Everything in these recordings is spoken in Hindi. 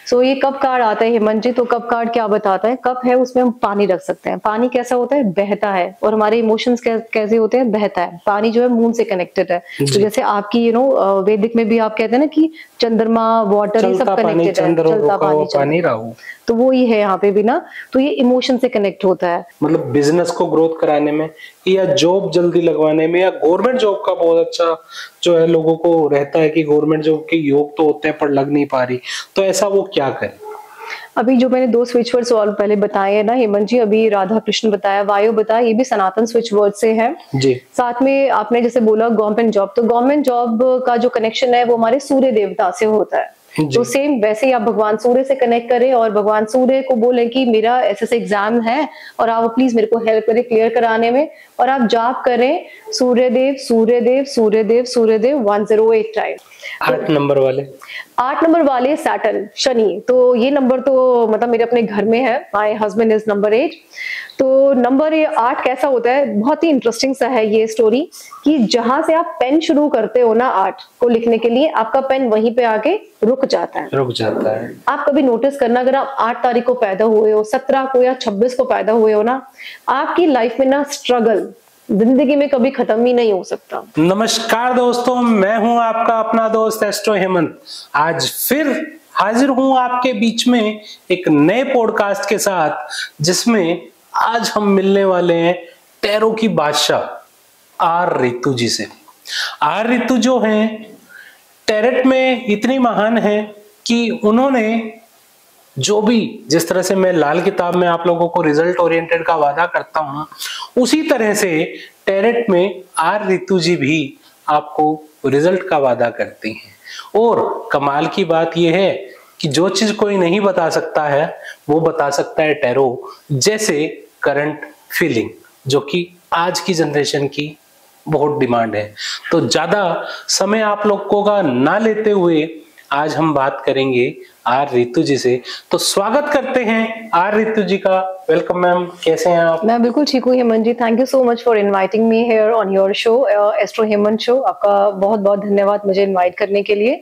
सो ये कप कार्ड आता है हेमंत जी। तो कप कार्ड क्या बताता है? कप है, उसमें हम पानी रख सकते हैं। पानी कैसा होता है? बहता है। और हमारे इमोशंस कैसे होते हैं? बहता है। पानी जो है मून से कनेक्टेड है। तो जैसे आपकी वैदिक में भी आप कहते हैं ना कि चंद्रमा, वाटर, ये सब कनेक्टेड है। चलता पानी राहु, तो वो ही है यहाँ पे भी ना। तो ये इमोशन से कनेक्ट होता है। मतलब बिजनेस को ग्रोथ कराने में या जॉब जल्दी लगवाने में, या गवर्नमेंट जॉब का बहुत अच्छा जो है लोगों को रहता है कि गवर्नमेंट जॉब के योग तो होते हैं पर लग नहीं पा रही, तो ऐसा वो क्या करे? अभी जो मैंने 2 स्विच वर्ड सवाल पहले बताए हैं ना हेमंत जी, अभी राधा कृष्ण बताया, वायु बताया, ये भी सनातन स्विच वर्ड से है जी। साथ में आपने जैसे बोला गवर्नमेंट जॉब, तो गवर्नमेंट जॉब का जो कनेक्शन है वो हमारे सूर्य देवता से होता है। तो सेम वैसे ही आप भगवान सूर्य से कनेक्ट करें और भगवान सूर्य को बोले कि मेरा ऐसे एग्जाम है और आप प्लीज मेरे को हेल्प करें क्लियर कराने में, और आप जाप करें सूर्यदेव सूर्यदेव सूर्यदेव सूर्यदेव 108 टाइम। 8 नंबर वाले सैटर्न शनि, तो ये नंबर तो मतलब मेरे अपने घर में है। My husband is number 8। तो नंबर 8 कैसा होता है? बहुत ही इंटरेस्टिंग सा है ये स्टोरी कि जहां से आप पेन शुरू करते हो ना 8 को लिखने के लिए, आपका पेन वहीं पे आके रुक जाता है। आप कभी नोटिस करना, अगर आप 8 तारीख को पैदा हुए हो, 17 को या 26 को पैदा हुए हो ना, आपकी लाइफ में ना स्ट्रगल जिंदगी में कभी खत्म ही नहीं हो सकता। नमस्कार दोस्तों, मैं हूं आपका अपना दोस्त एस्ट्रो हेमंत। आज फिर हाजिर हूं आपके बीच में एक नए पॉडकास्ट के साथ, जिसमें आज हम मिलने वाले हैं टैरो की बादशाह आर रितु जी से। आर रितु जो हैं टैरेट में इतनी महान है कि उन्होंने जो भी, जिस तरह से मैं लाल किताब में आप लोगों को रिजल्ट ओरिएंटेड का वादा करता हूं, उसी तरह से टैरेट में आर रितु जी भी आपको रिजल्ट का वादा करती हैं। और कमाल की बात यह है कि जो चीज कोई नहीं बता सकता है वो बता सकता है टैरो, जैसे करंट फीलिंग, जो कि आज की जनरेशन की बहुत डिमांड है। तो ज्यादा समय आप लोगों का ना लेते हुए आज हम बात करेंगे आर रितु जी से। तो स्वागत करते हैं आर रितु जी का। वेलकम मैम, कैसे हैं आप? मैं बिल्कुल ठीक हूँ Hemant ji. Thank you so much for inviting me here on your show astro Hemant show. आपका बहुत बहुत धन्यवाद मुझे इनवाइट करने के लिए।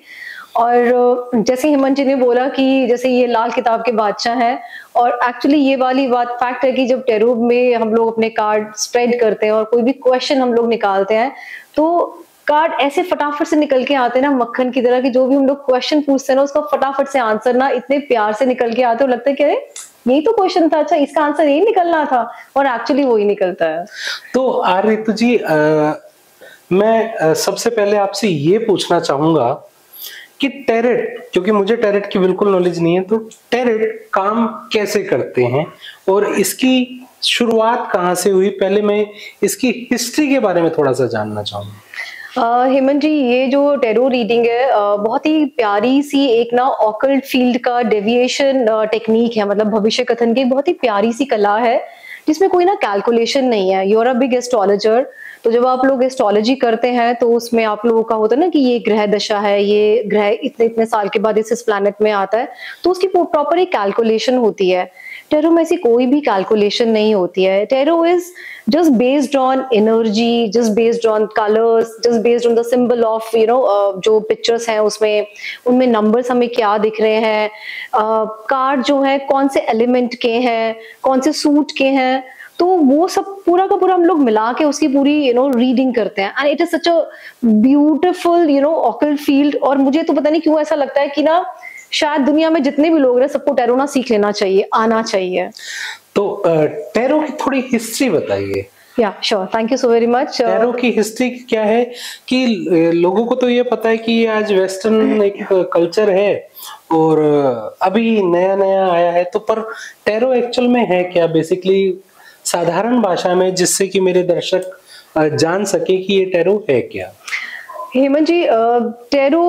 और जैसे हेमंत जी ने बोला कि जैसे ये लाल किताब के बादशाह हैं, और एक्चुअली ये वाली बात फैक्ट है कि जब टैरो में हम लोग अपने कार्ड स्प्रेड करते हैं और कोई भी क्वेश्चन हम लोग निकालते हैं, तो कार्ड ऐसे फटाफट से निकल के आते हैं ना मक्खन की तरह, कि जो भी हम लोग क्वेश्चन पूछते हैं ना उसका फटाफट से आंसर ना इतने प्यार से निकल के आते हैं, लगता है कि अरे यही तो क्वेश्चन था, अच्छा इसका आंसर यही निकलना था, और एक्चुअली वही निकलता है। तो आर रितु जी, मैं सबसे पहले आपसे ये पूछना चाहूंगा कि टैरेट, क्योंकि मुझे टैरेट की बिल्कुल नॉलेज नहीं है, तो टैरेट काम कैसे करते हैं और इसकी शुरुआत कहाँ से हुई? पहले मैं इसकी हिस्ट्री के बारे में थोड़ा सा जानना चाहूंगा। हेमंत जी, ये जो टैरो रीडिंग है बहुत ही प्यारी सी एक ना ऑकल्ट फील्ड का डेविएशन टेक्निक है। मतलब भविष्य कथन की बहुत ही प्यारी सी कला है जिसमें कोई ना कैलकुलेशन नहीं है। You are a big astrologer, तो जब आप लोग एस्ट्रोलॉजी करते हैं तो उसमें आप लोगों का होता है ना कि ये ग्रह दशा है, ये ग्रह इतने इतने साल के बाद इस प्लैनेट में आता है, तो उसकी प्रॉपर एक कैलकुलेशन होती है। टैरो में ऐसी कोई भी कैलकुलेशन नहीं होती है। Tarot is just based on energy, just based on colors, just based on the symbol of जो पिक्चर्स हैं उसमें, उनमें नंबर्स हमें क्या दिख रहे हैं, कार्ड जो है कौन से एलिमेंट के हैं, कौन से सूट के हैं, तो वो सब पूरा का पूरा हम लोग मिला के उसकी पूरी रीडिंग करते हैं। And it is such a beautiful occult field. और मुझे तो पता नहीं क्यों ऐसा लगता है कि ना शायद दुनिया में जितने भी लोग हैं सबको टैरो ना सीख लेना चाहिए, आना चाहिए। तो टैरो की थोड़ी हिस्ट्री बताइए। या sure, thank you so very much. Tarot की हिस्ट्री क्या है कि लोगों को तो ये पता है कि ये आज वेस्टर्न एक कल्चर है और अभी नया नया आया है, तो पर टैरो एक्चुअल में है क्या? बेसिकली साधारण भाषा में, जिससे कि मेरे दर्शक जान सके कि ये टैरो है क्या। हेमंत जी, टैरो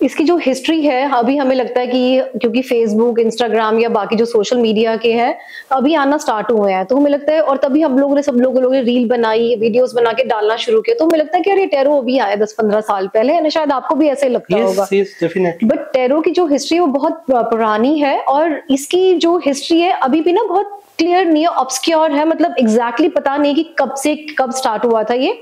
इसकी जो हिस्ट्री है, अभी हमें लगता है कि क्योंकि फेसबुक, इंस्टाग्राम या बाकी जो सोशल मीडिया के हैं अभी आना स्टार्ट हुए हैं, तो हमें लगता है, और तभी हम लोगों ने सब लोगों ने रील बनाई, वीडियोस बना के डालना शुरू किया, तो हमें लगता है कि अरे टैरो अभी आया 10-15 साल पहले, है ना? शायद आपको भी ऐसे लगता होगा। बट टैरो की जो हिस्ट्री है वो बहुत पुरानी है, और इसकी जो हिस्ट्री है अभी भी ना बहुत क्लियर नहीं है, ऑब्सक्योर है, मतलब एग्जैक्टली पता नहीं कि कब से कब स्टार्ट हुआ था ये।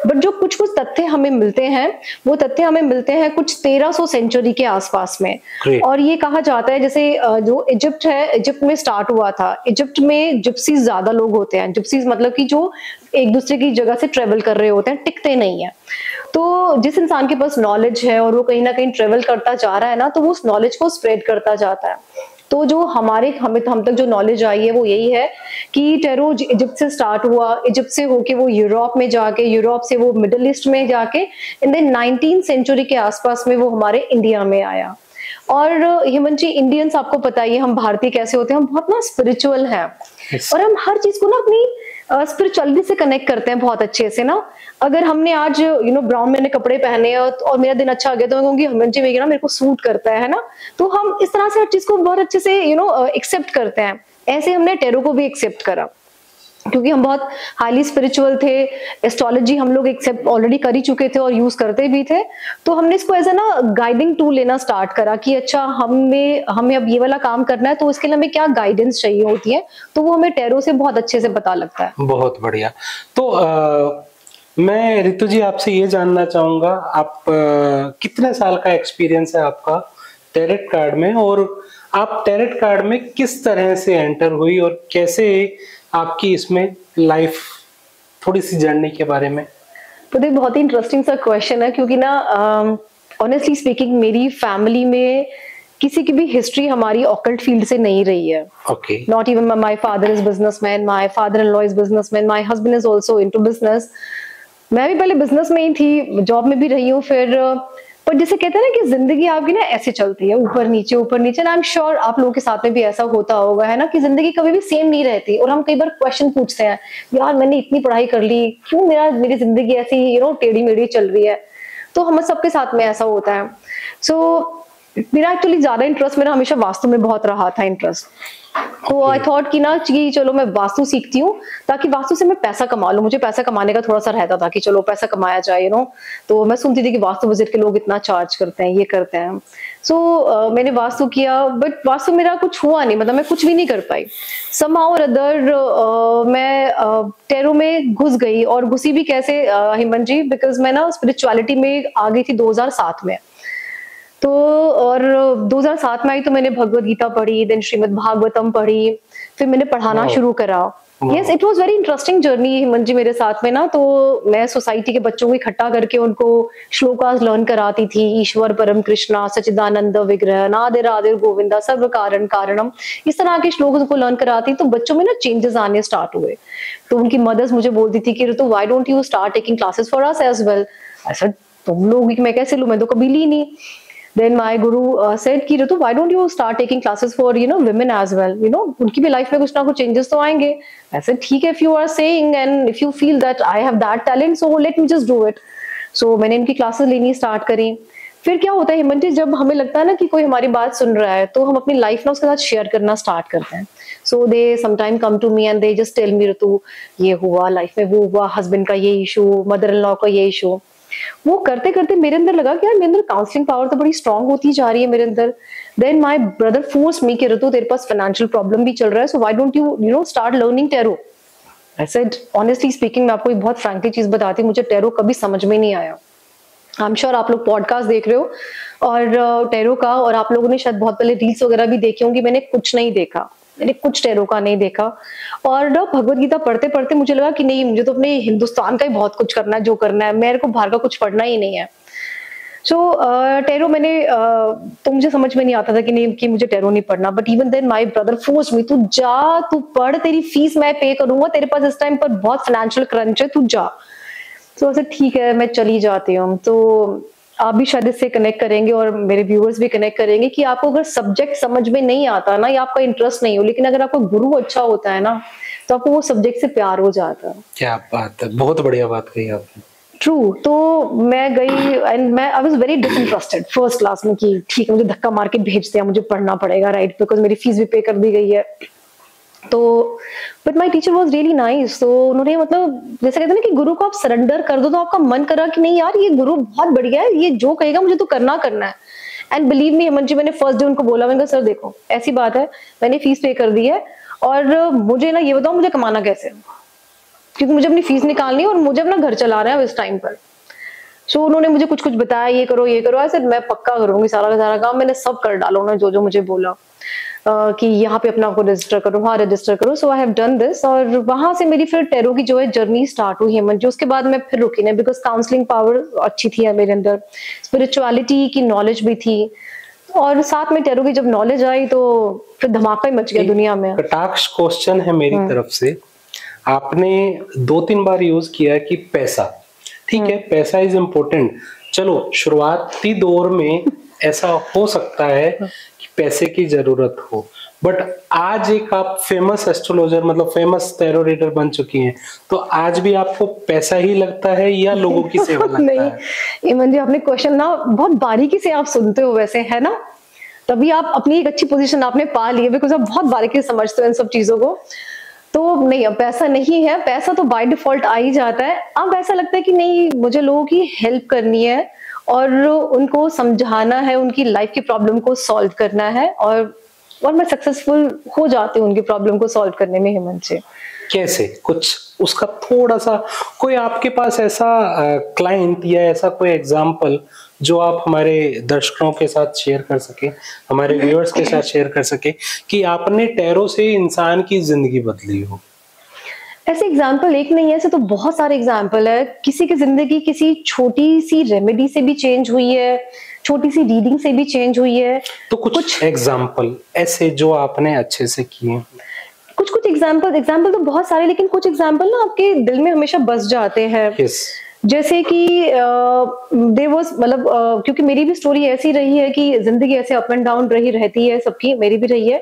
बट जो कुछ कुछ तथ्य हमें मिलते हैं, वो तथ्य हमें मिलते हैं कुछ 1300 सेंचुरी के आसपास में। और ये कहा जाता है जैसे जो इजिप्ट है, इजिप्ट में स्टार्ट हुआ था। इजिप्ट में जिप्सीज ज्यादा लोग होते हैं। जिप्सीज मतलब कि जो एक दूसरे की जगह से ट्रेवल कर रहे होते हैं, टिकते नहीं है। तो जिस इंसान के पास नॉलेज है और वो कहीं ना कहीं ट्रेवल करता जा रहा है ना, तो वो उस नॉलेज को स्प्रेड करता जाता है। तो जो हम तक जो नॉलेज आई है वो यही है कि टेरो इजिप्ट से स्टार्ट हुआ, इजिप्ट से होके वो यूरोप में जाके, यूरोप से वो मिडिल ईस्ट में जाके इन द 19th सेंचुरी के आसपास में वो हमारे इंडिया में आया। और हेमंत जी, इंडियंस आपको पता ही है हम भारतीय कैसे होते हैं, हम बहुत ना स्पिरिचुअल हैं। और हम हर चीज को ना अपनी स्पिरिचुअलिटी से कनेक्ट करते हैं बहुत अच्छे से ना। अगर हमने आज ब्राउन मैंने कपड़े पहने और मेरा दिन अच्छा गया तो मैं कहूंगी हेमंत जी मेरे को सूट करता है ना। तो हम इस तरह से हर चीज को बहुत अच्छे से एक्सेप्ट करते हैं। ऐसे हमने टेरो को भी एक्सेप्ट करा क्योंकि हम बहुत हाईली स्पिरिचुअल थे। एस्ट्रोलॉजी हम लोग एक्सेप्ट ऑलरेडी कर ही चुके थे और यूज करते भी थे। तो हमने इसको एज ए ना गाइडिंग टूल लेना स्टार्ट करा कि अच्छा हमें अब ये वाला काम करना है, तो उसके लिए हमें क्या गाइडेंस चाहिए होती है, तो वो हमें टेरो से बहुत अच्छे से पता लगता है। बहुत बढ़िया। तो मैं रितु जी आपसे ये जानना चाहूंगा, आप कितने साल का एक्सपीरियंस है आपका टैरेट कार्ड में, और आप टैरेट कार्ड में किस तरह से एंटर हुई और कैसे आपकी इसमें लाइफ, थोड़ी सी जानने के बारे में। तो ये बहुत ही इंटरेस्टिंग सा क्वेश्चन है क्योंकि ना ऑनेस्टली स्पीकिंग मेरी फैमिली में किसी की भी हिस्ट्री हमारी ऑकल्ट फील्ड से नहीं रही है। Okay. Not even my father is businessman, my father in law is businessman, my husband is also into business. मैं भी पहले बिजनेस में ही थी, जॉब में भी रही हूँ। फिर पर जैसे कहते हैं ना कि जिंदगी आपकी ना ऐसे चलती है, ऊपर नीचे ऊपर नीचे। आई एम श्योर आप लोगों के साथ में भी ऐसा होता होगा, है ना, कि जिंदगी कभी भी सेम नहीं रहती। और हम कई बार क्वेश्चन पूछते हैं, यार मैंने इतनी पढ़ाई कर ली, क्यों मेरी जिंदगी ऐसी टेढ़ी मेढ़ी चल रही है। तो हम सबके साथ में ऐसा होता है। सो मेरा एक्चुअली ज्यादा इंटरेस्ट मेरा हमेशा वास्तु में बहुत रहा था इंटरेस्ट। तो आई थॉट कि ना कि चलो मैं वास्तु सीखती हूँ ताकि वास्तु से मैं पैसा कमा लूं। मुझे पैसा कमाने का थोड़ा सा रहता था कि चलो पैसा कमाया जाए तो मैं सुनती थी कि वास्तु विजिट के लोग इतना चार्ज करते हैं, ये करते हैं। सो मैंने वास्तु किया, बट वास्तु मेरा कुछ हुआ नहीं, मतलब मैं कुछ भी नहीं कर पाई। somehow or other मैं टेरो में घुस गई। और घुसी भी कैसे हेमंत जी, बिकॉज मैं ना स्पिरिचुअलिटी में आ गई थी 2007 में। तो और 2007 में आई तो मैंने भगवत गीता पढ़ी, देन श्रीमद् भागवतम पढ़ी, फिर मैंने पढ़ाना शुरू करा। Yes, it was very interesting journey Hemant ji मेरे साथ में ना। तो मैं सोसाइटी के बच्चों को इकट्ठा करके उनको श्लोकास लर्न कराती थी। ईश्वर परम कृष्णा सच्चिदानंद विग्रह नादिर आदिर गोविंदा सर्व कारण कारणम, इस तरह के श्लोक उनको लर्न कराती। तो बच्चों में ना चेंजेस आने स्टार्ट हुए। तो उनकी मदर्स मुझे बोलती थी कि Ritu why don't you start taking classes for us as well. I said तुम लोग मैं कैसे लूं, मैं तो कभी ली नहीं। Then my guru said कि ऋतु why don't you start taking classes for women as well, उनकी भी लाइफ में कुछ ना कुछ चेंजेस तो आएंगे। I said ठीक है, if you are saying and if you feel that I have that talent so let me just do it। So मैंने इनकी क्लासेस लेनी स्टार्ट करी। फिर क्या होता है हेमंत जी, जब हमें लगता है ना कि कोई हमारी बात सुन रहा है तो हम अपनी लाइफ ना उसके साथ शेयर करना स्टार्ट करते हैं। So they sometime come to me and they just tell me Ritu ये हुआ लाइफ में, वो हुआ, हस्बैंड का ये इशू, मदर इन लॉ का ये इशू। वो करते करते मेरे अंदर लगा कि यार मेरे अंदर काउंसलिंग पावर तो बड़ी स्ट्रांग होती जा रही है मेरे अंदर। Then my brother force me कि ऋतु तेरे पास फाइनेंशियल प्रॉब्लम भी चल रहा है, so why don't you start learning tarot. I said honestly speaking, मैं आपको एक बहुत फ्रैंकली चीज बताती हूँ, मुझे टेरो कभी समझ में नहीं आया। आई एम श्योर आप लोग पॉडकास्ट देख रहे हो और टेरो का, और आप लोगों ने शायद बहुत पहले रील्स वगैरह भी देखी होंगी। मैंने कुछ नहीं देखा, मैंने कुछ टेरो का नहीं देखा। और भगवत गीता पढ़ते पढ़ते मुझे लगा कि नहीं, मुझे तो अपने हिंदुस्तान का ही बहुत कुछ करना है, जो करना है, मेरे को बाहर का कुछ पढ़ना ही नहीं है। सो टेरो मैंने तो मुझे समझ में नहीं आता था कि नहीं कि मुझे टेरो नहीं पढ़ना। But even then my brother force me, तू जा, तू पढ़, तेरी फीस मैं पे करूंगा, तेरे पास इस टाइम पर बहुत फाइनेंशियल क्रंच है, तू जा। तो ऐसे ठीक है मैं चली जाती हूँ। तो आप भी शायद इससे कनेक्ट करेंगे और मेरे व्यूअर्स भी कनेक्ट करेंगे कि आपको अगर सब्जेक्ट समझ में नहीं आता ना, या आपका इंटरेस्ट नहीं हो, लेकिन अगर आपका गुरु अच्छा होता है ना, तो आपको वो सब्जेक्ट से प्यार हो जाता है। क्या बात है, बहुत बढ़िया बात कही आपने। ट्रू। तो मैं गई एंड मैं I was very disinterested first class में कि ठीक है मुझे धक्का मार के भेज दिया, मुझे पढ़ना पड़ेगा, राइट, बिकॉज मेरी फीस भी पे कर दी गई है। तो but my teacher was really nice. तो उन्होंने मतलब जैसे कहते हैं ना कि गुरु को आप सरेंडर कर दो तो आपका मन करा कि नहीं यार ये गुरु बहुत बढ़िया है, ये जो कहेगा मुझे तो करना है। एंड बिलीव मी हेमंत जी, मैंने फर्स्ट डे उनको बोला, मैंने कहा सर देखो ऐसी बात है, मैंने फीस पे कर दी है, और मुझे ना ये बताओ मुझे कमाना कैसे है, क्योंकि मुझे अपनी फीस निकालनी है और मुझे अपना घर चला रहा है इस टाइम पर। सो उन्होंने मुझे कुछ कुछ बताया, ये करो ये करो, ऐसे मैं पक्का करूंगी सारा का सारा काम, मैंने सब कर डाला उन्होंने जो जो मुझे बोला कि यहाँ पे अपना आपको रजिस्टर करो, वहाँ रजिस्टर करो। सो आई हैव डन दिस, और वहां से मेरी फिर टैरो की जो है जर्नी स्टार्ट हुई हेमंत जी। उसके बाद मैं फिर रुकी नहीं, बिकॉज काउंसलिंग पावर अच्छी थी मेरे अंदर, स्पिरिचुअलिटी की नॉलेज भी थी, और साथ में टैरो की जब नॉलेज आई तो फिर धमाका ही मच गया दुनिया में। कटाक्ष क्वेश्चन है मेरी तरफ से, आपने 2-3 बार यूज किया कि पैसा, ठीक है पैसा इज इम्पोर्टेंट, चलो शुरुआती दौर में ऐसा हो सकता है कि पैसे की जरूरत हो, बट आज एक आप फेमस एस्ट्रोलॉजर मतलब फेमस टैरो रीडर बन चुकी हैं, तो आज भी आपको पैसा ही लगता है या लोगों की सेवा लगता नहीं है? इमन जी, आपने क्वेश्चन ना बहुत बारीकी से आप सुनते हो वैसे, है ना, तभी आप अपनी एक अच्छी पोजीशन आपने पा ली है, बिकॉज आप बहुत बारीकी से समझते हो इन सब चीजों को। तो नहीं, अब पैसा नहीं है, पैसा तो बाय डिफॉल्ट आ ही जाता है। अब ऐसा लगता है कि नहीं, मुझे लोगों की हेल्प करनी है और उनको समझाना है, उनकी लाइफ की प्रॉब्लम को सॉल्व करना है, और मैं सक्सेसफुल हो जाती हूँ उनकी प्रॉब्लम को सॉल्व करने में हेमंत जी। कैसे, कुछ उसका थोड़ा सा कोई आपके पास ऐसा क्लाइंट या ऐसा कोई एग्जांपल जो आप हमारे दर्शकों के साथ शेयर कर सके, हमारे व्यूअर्स के साथ शेयर कर सके कि आपने टैरो से इंसान की जिंदगी बदली हो? ऐसे एग्जाम्पल एक नहीं है, ऐसे तो बहुत सारे एग्जाम्पल है। किसी की जिंदगी किसी छोटी सी रेमेडी से भी चेंज हुई है, छोटी सी रीडिंग से भी चेंज हुई है। तो कुछ एग्जाम्पल ऐसे जो आपने अच्छे से किए? कुछ एग्जाम्पल तो बहुत सारे, लेकिन कुछ एग्जाम्पल ना आपके दिल में हमेशा बस जाते हैं। yes. जैसे कि देयर वाज, मतलब क्योंकि मेरी भी स्टोरी ऐसी रही है कि जिंदगी ऐसे अप एंड डाउन रही रहती है, सबकी, मेरी भी रही है।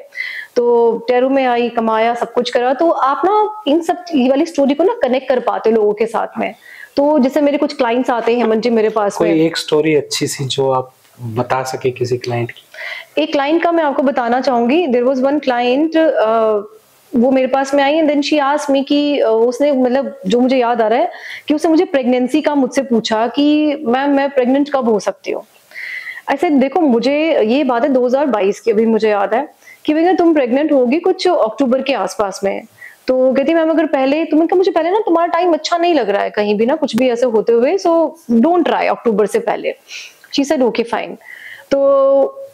तो टैरो में आई, कमाया, सब कुछ करा, तो आप ना इन सब ये वाली स्टोरी को ना कनेक्ट कर पाते लोगों के साथ में। तो जैसे मेरे कुछ क्लाइंट्स आते हैं हेमंत जी मेरे पास में, कोई एक स्टोरी अच्छी सी जो आप बता सके किसी क्लाइंट की? एक क्लाइंट का मैं आपको बताना चाहूंगी। देयर वाज वन क्लाइंट, वो मेरे पास में आई and then she asked me कि उसने, मतलब जो मुझे याद आ रहा है कि उसने मुझे प्रेगनेंसी का मुझसे पूछा कि मैम मैं प्रेग्नेंट कब हो सकती हूँ। ऐसे देखो, मुझे ये बात है 2022 की, अभी मुझे याद है कि भैया तुम प्रेग्नेंट होगी कुछ अक्टूबर के आसपास में। तो कहती मैम अगर पहले, तुमने कहा मुझे पहले ना तुम्हारा टाइम अच्छा नहीं लग रहा है कहीं भी ना, कुछ भी ऐसे होते हुए, सो डोंट ट्राई अक्टूबर से पहले। She said okay fine. तो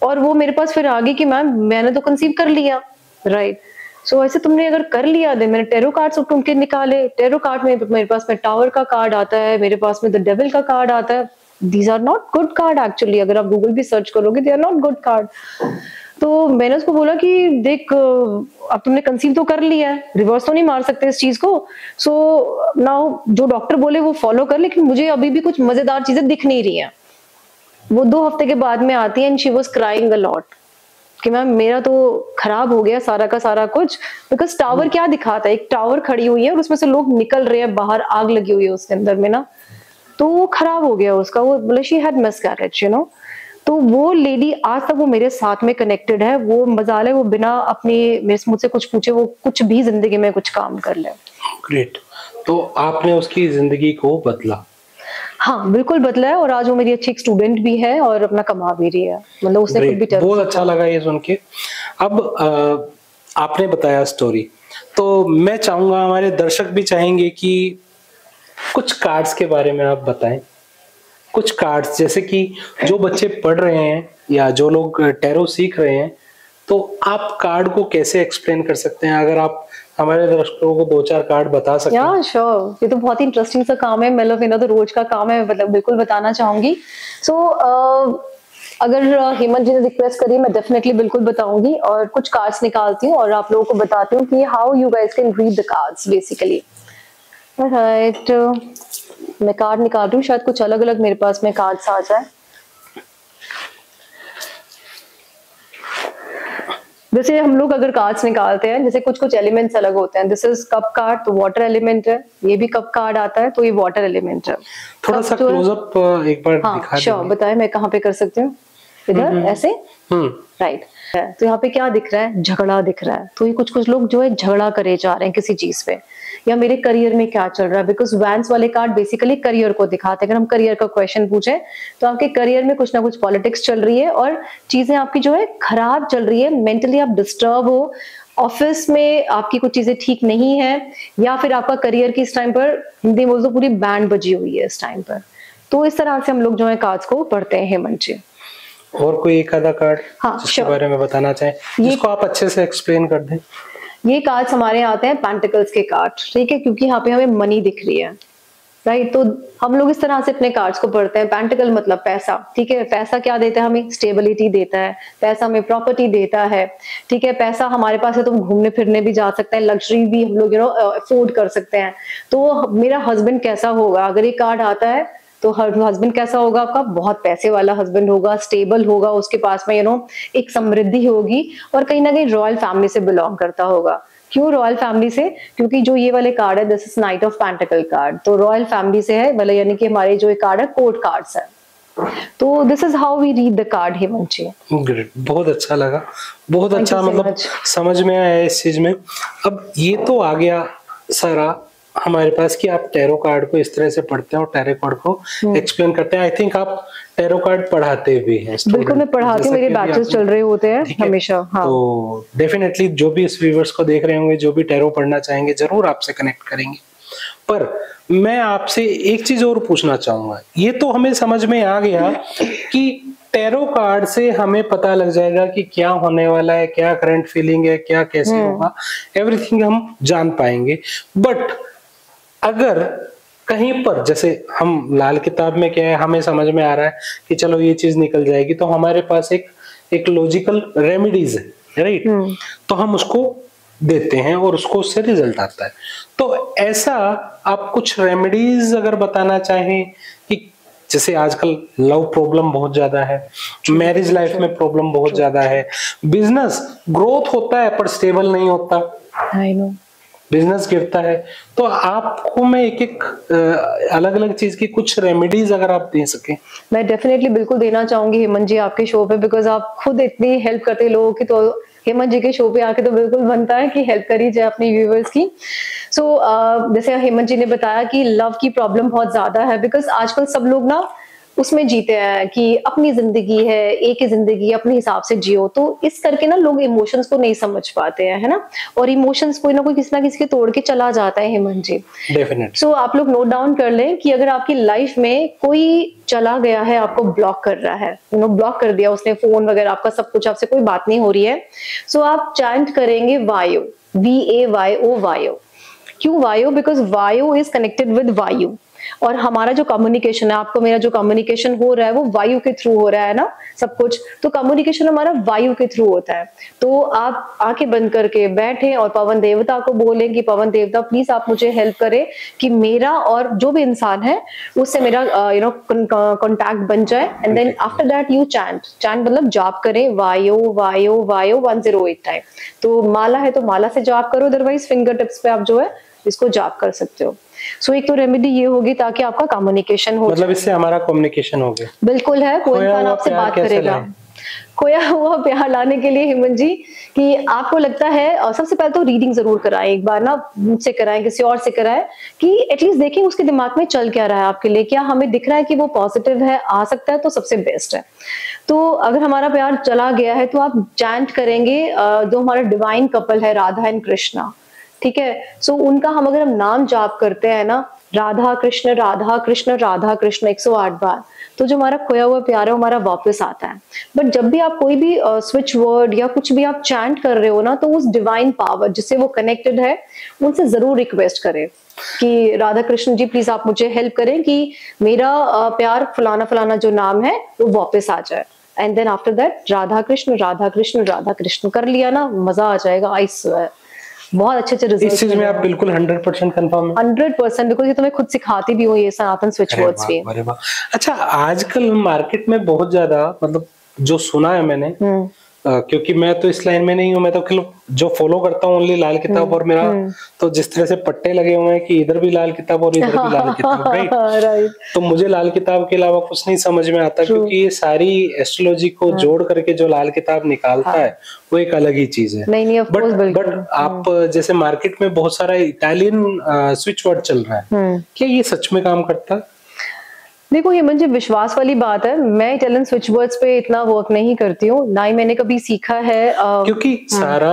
और वो मेरे पास फिर आ गई कि मैम मैंने तो कंसीव कर लिया, राइट। सो ऐसे तुमने अगर कर लिया, दे मैंने टेरो कार्ड्स ढूंढ के निकाले। टेरो कार्ड में मेरे पास में टावर का कार्ड आता है, मेरे पास में द डेविल का कार्ड आता है। These are not good card actually, अगर आप गूगल भी सर्च करोगे they are not good card. तो मैंने उसको बोला कि देख, अब तुमने कंसीव तो कर लिया है, रिवर्स तो नहीं मार सकते इस चीज को। सो नाउ जो डॉक्टर बोले वो फॉलो कर, लेकिन मुझे अभी भी कुछ मजेदार चीजें दिख नहीं रही हैं। वो 2 हफ्ते के बाद में आती है and she was crying a lot कि मैम मेरा तो खराब हो गया सारा का सारा कुछ। बिकॉज टावर क्या दिखाता है, एक टावर खड़ी हुई है और उसमें से लोग निकल रहे हैं बाहर, आग लगी हुई है उसके अंदर में ना, तो वो खराब हो गया उसका। वो बोले she had miscarriage, you know. तो वो लेडी आज तक वो मेरे साथ में कनेक्टेड है। वो मजाल है, वो बिना अपने मुझसे कुछ पूछे वो कुछ भी जिंदगी में कुछ काम कर ले। ग्रेट। तो आपने उसकी जिंदगी को बदला? हाँ बिल्कुल बदला है, और आज वो मेरी अच्छी एक स्टूडेंट भी है और अपना कमा भी रही है, मतलब उसने खुद भी बहुत अच्छा लगा ये सुन के। अब आपने बताया स्टोरी, तो मैं चाहूंगा, हमारे दर्शक भी चाहेंगे कि कुछ कार्ड्स के बारे में आप बताएं। कुछ कार्ड्स, जैसे कि जो बच्चे पढ़ रहे हैं या जो लोग टैरो सीख रहे हैं, तो आप कार्ड को कैसे एक्सप्लेन कर सकते हैं? अगर आप हमारे दर्शकों को 2-4 कार्ड बता सकते हैं। या श्योर, ये तो बहुत ही इंटरेस्टिंग सा काम है, मतलब ये ना तो रोज का काम है, मतलब बिल्कुल बताना चाहूंगी। सो अगर हेमंत जी ने रिक्वेस्ट करी, मैं डेफिनेटली बिल्कुल बताऊंगी और कुछ कार्ड्स निकालती हूँ और आप लोगों को बताती हूँ कि how you guys can read the cards basically. Right, मैं कार्ड निकाल रही हूँ, शायद कुछ अलग अलग मेरे पास में कार्ड्स आ जाए। जैसे हम लोग अगर कार्ड्स निकालते हैं, जैसे कुछ कुछ एलिमेंट्स अलग होते हैं। दिस इज कप कार्ड, तो वाटर एलिमेंट है। ये भी कप कार्ड आता है, तो ये वाटर एलिमेंट है। थोड़ा सा क्लोजअप एक बार दिखा दीजिए। श्योर, बताएं मैं कहाँ पे कर सकती हूँ? इधर ऐसे, राइट। तो यहाँ पे क्या दिख रहा है? झगड़ा दिख रहा है। तो ये कुछ कुछ लोग जो है झगड़ा करे जा रहे हैं किसी चीज पे, या मेरे करियर में क्या चल रहा है। बिकॉज वैंस वाले कार्ड बेसिकली करियर को दिखाते हैं। अगर हम करियर का क्वेश्चन पूछे तो आपके करियर में कुछ ना कुछ पॉलिटिक्स चल रही है और चीजें आपकी जो है खराब चल रही है, मेंटली आप डिस्टर्ब हो, ऑफिस में आपकी कुछ चीजें ठीक नहीं है, या फिर आपका करियर की इस टाइम पर हिंदी बोल तो पूरी बैंड बजी हुई है इस टाइम पर। तो इस तरह से हम लोग जो है कार्ड्स को पढ़ते हैं हेमंत जी। और कोई एक आधा कार्ड हाँ, जिसके बारे में बताना चाहें, जिसको आप अच्छे से एक्सप्लेन कर दें? ये कार्ड्स हमारे आते हैं पेंटिकल्स के कार्ड, ठीक है, क्योंकि यहाँ पे हमें मनी दिख रही है, राइट। तो हम लोग इस तरह से अपने कार्ड्स को पढ़ते हैं। पेंटिकल मतलब पैसा, ठीक है। पैसा क्या देता है हमें? स्टेबिलिटी देता है, पैसा हमें प्रॉपर्टी देता है, ठीक है। पैसा हमारे पास है तो घूमने फिरने भी जा सकते हैं, लग्जरी भी हम लोग अफोर्ड कर सकते हैं। तो मेरा हस्बैंड कैसा होगा? अगर ये कार्ड आता है तो हस्बैंड कैसा होगा आपका? बहुत पैसे वाला हस्बैंड होगा, स्टेबल होगा, उसके पास में एक समृद्धि होगी, और कहीं ना कहीं रॉयल फैमिली से बिलोंग करता होगा। क्यों रॉयल फैमिली से? क्योंकि जो ये वाले कार्ड है, this is night of pentacle card, तो रॉयल फैमिली से है, मतलब यानी कि हमारे जो कार्ड है कोर्ट कार्ड्स है। तो this is how we read the card Hemant ji. Great, बहुत अच्छा लगा, बहुत अच्छा, मतलब समझ में आया इस चीज में। अब ये तो आ गया सारा हमारे पास कि आप टैरो कार्ड को इस तरह से पढ़ते हैं और टैरो कार्ड को एक्सप्लेन करते हैं। आई थिंक आप टैरो कार्ड पढ़ाते भी हैं? बिल्कुल, मैं पढ़ाती हूँ, मेरे बैचेस चल रहे होते हैं हमेशा। हाँ। तो डेफिनेटली जो भी इस व्यूअर्स को देख रहे होंगे, जो भी टैरो पढ़ना चाहेंगे, जरूर आपसे कनेक्ट करेंगे। पर मैं आपसे एक चीज और पूछना चाहूंगा। ये तो हमें समझ में आ गया कि टैरो कार्ड से हमें पता लग जाएगा कि क्या होने वाला है, क्या करंट फीलिंग है, क्या कैसे होगा, एवरीथिंग हम जान पाएंगे। बट अगर कहीं पर, जैसे हम लाल किताब में क्या है, हमें समझ में आ रहा है कि चलो ये चीज निकल जाएगी, तो हमारे पास एक लॉजिकल रेमेडीज है, राइट? तो हम उसको देते हैं और उसको उससे रिजल्ट आता है। तो ऐसा आप कुछ रेमेडीज अगर बताना चाहें कि जैसे आजकल लव प्रॉब्लम बहुत ज्यादा है, मैरिज लाइफ में प्रॉब्लम बहुत ज्यादा है, बिजनेस ग्रोथ होता है पर स्टेबल नहीं होता, आई नो, बिजनेस गिरता है, तो आपको मैं एक अलग अलग चीज की कुछ रेमेडीज अगर आप दे सकें। मैं डेफिनेटली बिल्कुल देना चाहूंगी हेमंत जी आपके शो पे, बिकॉज आप खुद इतनी हेल्प करते हैं लोगों की, तो हेमंत जी के शो पे आके तो बिल्कुल बनता है कि हेल्प करी जाए अपने व्यूअर्स की। सो जैसे हेमंत जी ने बताया कि लव की प्रॉब्लम बहुत ज्यादा है, बिकॉज आजकल सब लोग ना उसमें जीते हैं कि अपनी जिंदगी है, एक ही जिंदगी, अपने हिसाब से जियो। तो इस करके ना लोग इमोशंस को नहीं समझ पाते हैं, है ना, और इमोशंस कोई ना कोई किसी ना किसी के तोड़ के चला जाता है हेमंत जी। डेफिनेटली। सो आप लोग नोट डाउन कर लें कि अगर आपकी लाइफ में कोई चला गया है, आपको ब्लॉक कर रहा है, ब्लॉक कर दिया उसने, फोन वगैरह आपका सब कुछ, आपसे कोई बात नहीं हो रही है, सो आप चैंट करेंगे वायु, VAYO, वायु। क्यों वायु? बिकॉज वायु इज कनेक्टेड विद वायु, और हमारा जो कम्युनिकेशन है, आपको मेरा जो कम्युनिकेशन हो रहा है वो वायु के थ्रू हो रहा है ना, सब कुछ, तो कम्युनिकेशन हमारा वायु के थ्रू होता है। तो आप आंखें बंद करके बैठे और पवन देवता को बोलें कि पवन देवता प्लीज आप मुझे हेल्प करें कि मेरा और जो भी इंसान है उससे मेरा कॉन्टैक्ट बन जाए। And then after that you chant मतलब जाप करें वायु वायु वायु 108 टाइम। तो माला है तो माला से जाप करो, अदरवाइज फिंगर टिप्स पे आप जो है इसको जाप कर सकते हो। सो एक तो रेमेडी ये होगी ताकि आपका कम्युनिकेशन हो, मतलब इससे हमारा कम्युनिकेशन हो गया। बिल्कुल है, कोई इंसान आपसे बात करेगा। खोया हुआ प्यार लाने के लिए हेमंत जी कि आपको लगता है, सबसे पहले तो रीडिंग जरूर कराएं, एक बार ना मुझसे कराएं, किसी और से कराएं, कि एटलीस्ट देखें उसके दिमाग में चल क्या रहा है आपके लिए, क्या हमें दिख रहा है कि वो पॉजिटिव है, आ सकता है तो सबसे बेस्ट है। तो अगर हमारा प्यार चला गया है तो आप चैंट करेंगे जो हमारा डिवाइन कपल है, राधा एंड कृष्णा, ठीक है। सो उनका हम अगर हम नाम जाप करते हैं ना, राधा कृष्ण राधा कृष्ण राधा कृष्ण 108 बार, तो जो हमारा खोया हुआ प्यार है वो हमारा वापस आता है। बट जब भी आप कोई भी स्विच वर्ड या कुछ भी आप चैंट कर रहे हो ना, तो उस डिवाइन पावर जिससे वो कनेक्टेड है उनसे जरूर रिक्वेस्ट करें कि राधा कृष्ण जी प्लीज आप मुझे हेल्प करें कि मेरा प्यार फलाना फलाना जो नाम है वो वापस आ जाए। And then after that Radha Krishna Radha Krishna Radha Krishna कर लिया ना, मजा आ जाएगा। आई स्वेयर बहुत अच्छे रिजल्ट। इस चीज में आप बिल्कुल 100% कंफर्म है? 100%, बिकॉज ये तो मैं खुद सिखाती भी हूँ ये सनातन स्विच वर्ड्स भी। अरे वाह। अच्छा, आजकल मार्केट में बहुत ज्यादा, मतलब जो सुना है मैंने, क्योंकि मैं तो इस लाइन में नहीं हूँ, मैं तो जो फॉलो करता हूँ ओनली लाल किताब, और मेरा तो जिस तरह से पट्टे लगे हुए हैं कि इधर भी लाल किताब और इधर भी लाल किताब, राइट? तो मुझे लाल किताब के अलावा कुछ नहीं समझ में आता, क्योंकि ये सारी एस्ट्रोलॉजी को जोड़ करके जो लाल किताब निकालता है वो एक अलग ही चीज है। नहीं, बट आप जैसे मार्केट में बहुत सारा इटालियन स्विच वर्ड चल रहा है, क्या ये सच में काम करता है? देखो हेमंत जी, विश्वास वाली बात है, मैं इटालियन स्विच वर्ड्स पे इतना वर्क नहीं करती हूँ, ना ही मैंने कभी सीखा है, क्योंकि सारा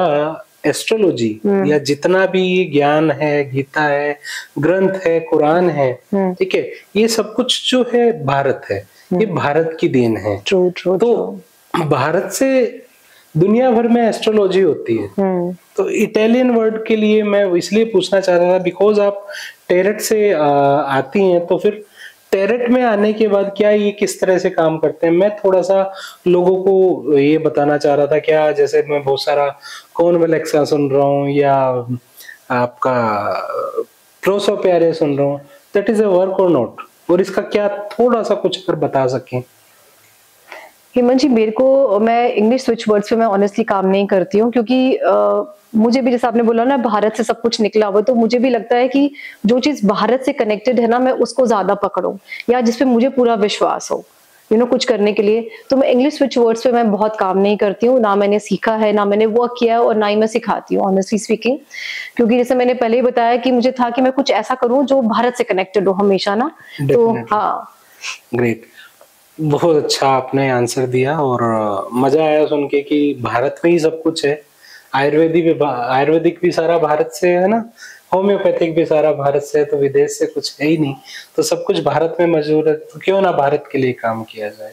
एस्ट्रोलॉजी या जितना भी ये ज्ञान है, गीता है, ग्रंथ है, कुरान है, ठीक है, ये सब कुछ जो है भारत है, ये भारत की देन है। तो भारत से दुनिया भर में एस्ट्रोलॉजी होती है। तो इटालियन वर्ड के लिए मैं इसलिए पूछना चाह रहा था बिकॉज आप टेरेट से आती हैं, तो फिर टेरेट में आने के बाद क्या ये किस तरह से काम करते हैं, मैं थोड़ा सा लोगों को ये बताना चाह रहा था। क्या जैसे मैं बहुत सारा कौन एलेक्सा सुन रहा हूँ या आपका प्रोसोपेरे सुन रहा हूँ, दैट इज अ वर्क और नॉट, और इसका क्या थोड़ा सा कुछ अगर बता सकें। हेमंत जी, मेरे को, मैं इंग्लिश स्विच वर्ड्स पे मैं ऑनेस्टली काम नहीं करती हूँ, क्योंकि मुझे भी जैसे आपने बोला ना भारत से सब कुछ निकला हुआ, तो मुझे भी लगता है कि जो चीज भारत से कनेक्टेड है ना, मैं उसको ज्यादा पकड़ूं या जिसपे मुझे पूरा विश्वास हो कुछ करने के लिए। तो मैं इंग्लिश स्विच वर्ड्स पे मैं बहुत काम नहीं करती हूँ, ना मैंने सीखा है, ना मैंने वर्क किया है, और ना ही मैं सिखाती हूँ ऑनेस्टली स्पीकिंग। क्योंकि जैसे मैंने पहले ही बताया कि मुझे था कि मैं कुछ ऐसा करूँ जो भारत से कनेक्टेड हो हमेशा ना। तो हाँ, ग्रेट, बहुत अच्छा आपने आंसर दिया और मजा आया सुन के कि भारत में ही सब कुछ है। आयुर्वेदिक भी सारा भारत से है ना, होम्योपैथिक भी सारा भारत से है, तो विदेश से कुछ है ही नहीं, तो सब कुछ भारत में मौजूद है, तो क्यों ना भारत के लिए काम किया जाए।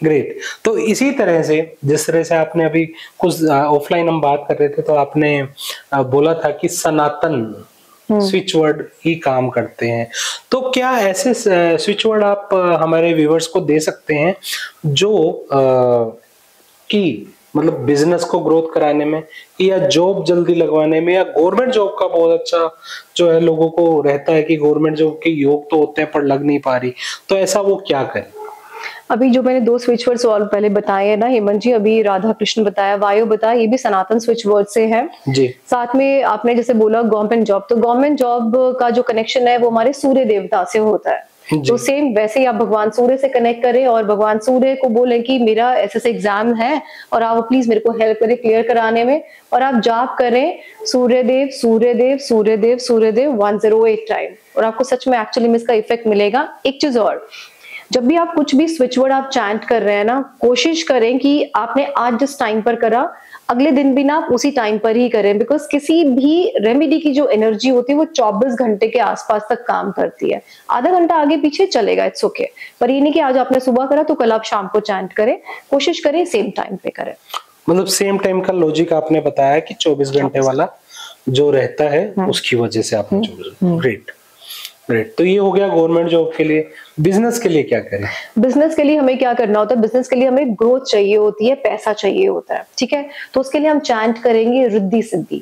ग्रेट। तो इसी तरह से जिस तरह से आपने अभी कुछ ऑफलाइन हम बात कर रहे थे, तो आपने बोला था कि सनातन स्विच वर्ड ही काम करते हैं, तो क्या ऐसे स्विच वर्ड आप हमारे व्यूवर्स को दे सकते हैं जो कि मतलब बिजनेस को ग्रोथ कराने में या जॉब जल्दी लगवाने में, या गवर्नमेंट जॉब का बहुत अच्छा जो है लोगों को रहता है कि गवर्नमेंट जॉब के योग तो होते हैं पर लग नहीं पा रही, तो ऐसा वो क्या करें? अभी जो मैंने 2 स्विच वर्ड सवाल पहले बताए हैं ना हेमंत जी, अभी राधा कृष्ण बताया, वायु बताया, ये भी सनातन स्विच वर्ड से है जी। साथ में आपने जैसे बोला गवर्नमेंट जॉब, तो गवर्नमेंट जॉब का जो कनेक्शन है वो हमारे सूर्य देवता से होता है। तो सेम वैसे ही आप भगवान सूर्य से कनेक्ट करें और भगवान सूर्य को बोले कि मेरा ऐसे एग्जाम है और आप प्लीज मेरे को हेल्प करें क्लियर कराने में, और आप जाप करें सूर्यदेव सूर्यदेव सूर्यदेव सूर्यदेव 108 टाइम, और आपको सच में एक्चुअली में इसका इफेक्ट मिलेगा। एक चीज और, जब भी आप कुछ भी स्विच वर्ड आप चैंट कर रहे हैं ना, कोशिश करें कि आपने आज जिस टाइम पर करा अगले दिन भी ना आप उसी टाइम पर ही करें, बिकॉज किसी भी रेमेडी की जो एनर्जी होती है वो 24 घंटे के आसपास तक काम करती है। आधा घंटा आगे पीछे चलेगा, इट्स ओके, पर ये नहीं कि आज आपने सुबह करा तो कल आप शाम को चैंट करें, कोशिश करें सेम टाइम पे करें। मतलब सेम टाइम का लॉजिक आपने बताया कि 24 घंटे वाला जो रहता है उसकी वजह से आपने 24। Great great. तो ये हो गया गवर्नमेंट जॉब के लिए। बिजनेस के लिए क्या करें? बिजनेस के लिए हमें क्या करना होता है, बिजनेस के लिए हमें ग्रोथ चाहिए होती है, पैसा चाहिए होता है, ठीक है। तो उसके लिए हम चैंट करेंगे रिद्धि सिद्धि,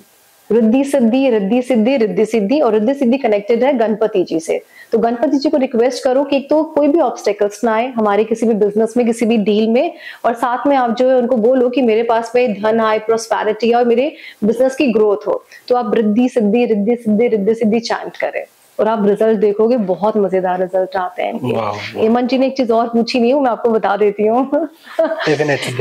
रिद्धि सिद्धि, रिद्धि सिद्धि, रिद्धि सिद्धि, और रिद्धि सिद्धि कनेक्टेड है गणपति जी से। तो गणपति जी को रिक्वेस्ट करो कि एक तो कोई भी ऑब्स्टेकल्स ना आए हमारे किसी भी बिजनेस में, किसी भी डील में, और साथ में आप जो है उनको बोलो कि मेरे पास में धन आए, प्रोस्पेरिटी और मेरे बिजनेस की ग्रोथ हो। तो आप रिद्धि सिद्धि, रिद्धि सिद्धि, रिद्धि सिद्धि चैंट करें और आप रिजल्ट देखोगे, बहुत मजेदार रिजल्ट आते हैं। हेमंत जी ने एक चीज और पूछी नहीं हूँ, मैं आपको बता देती हूँ।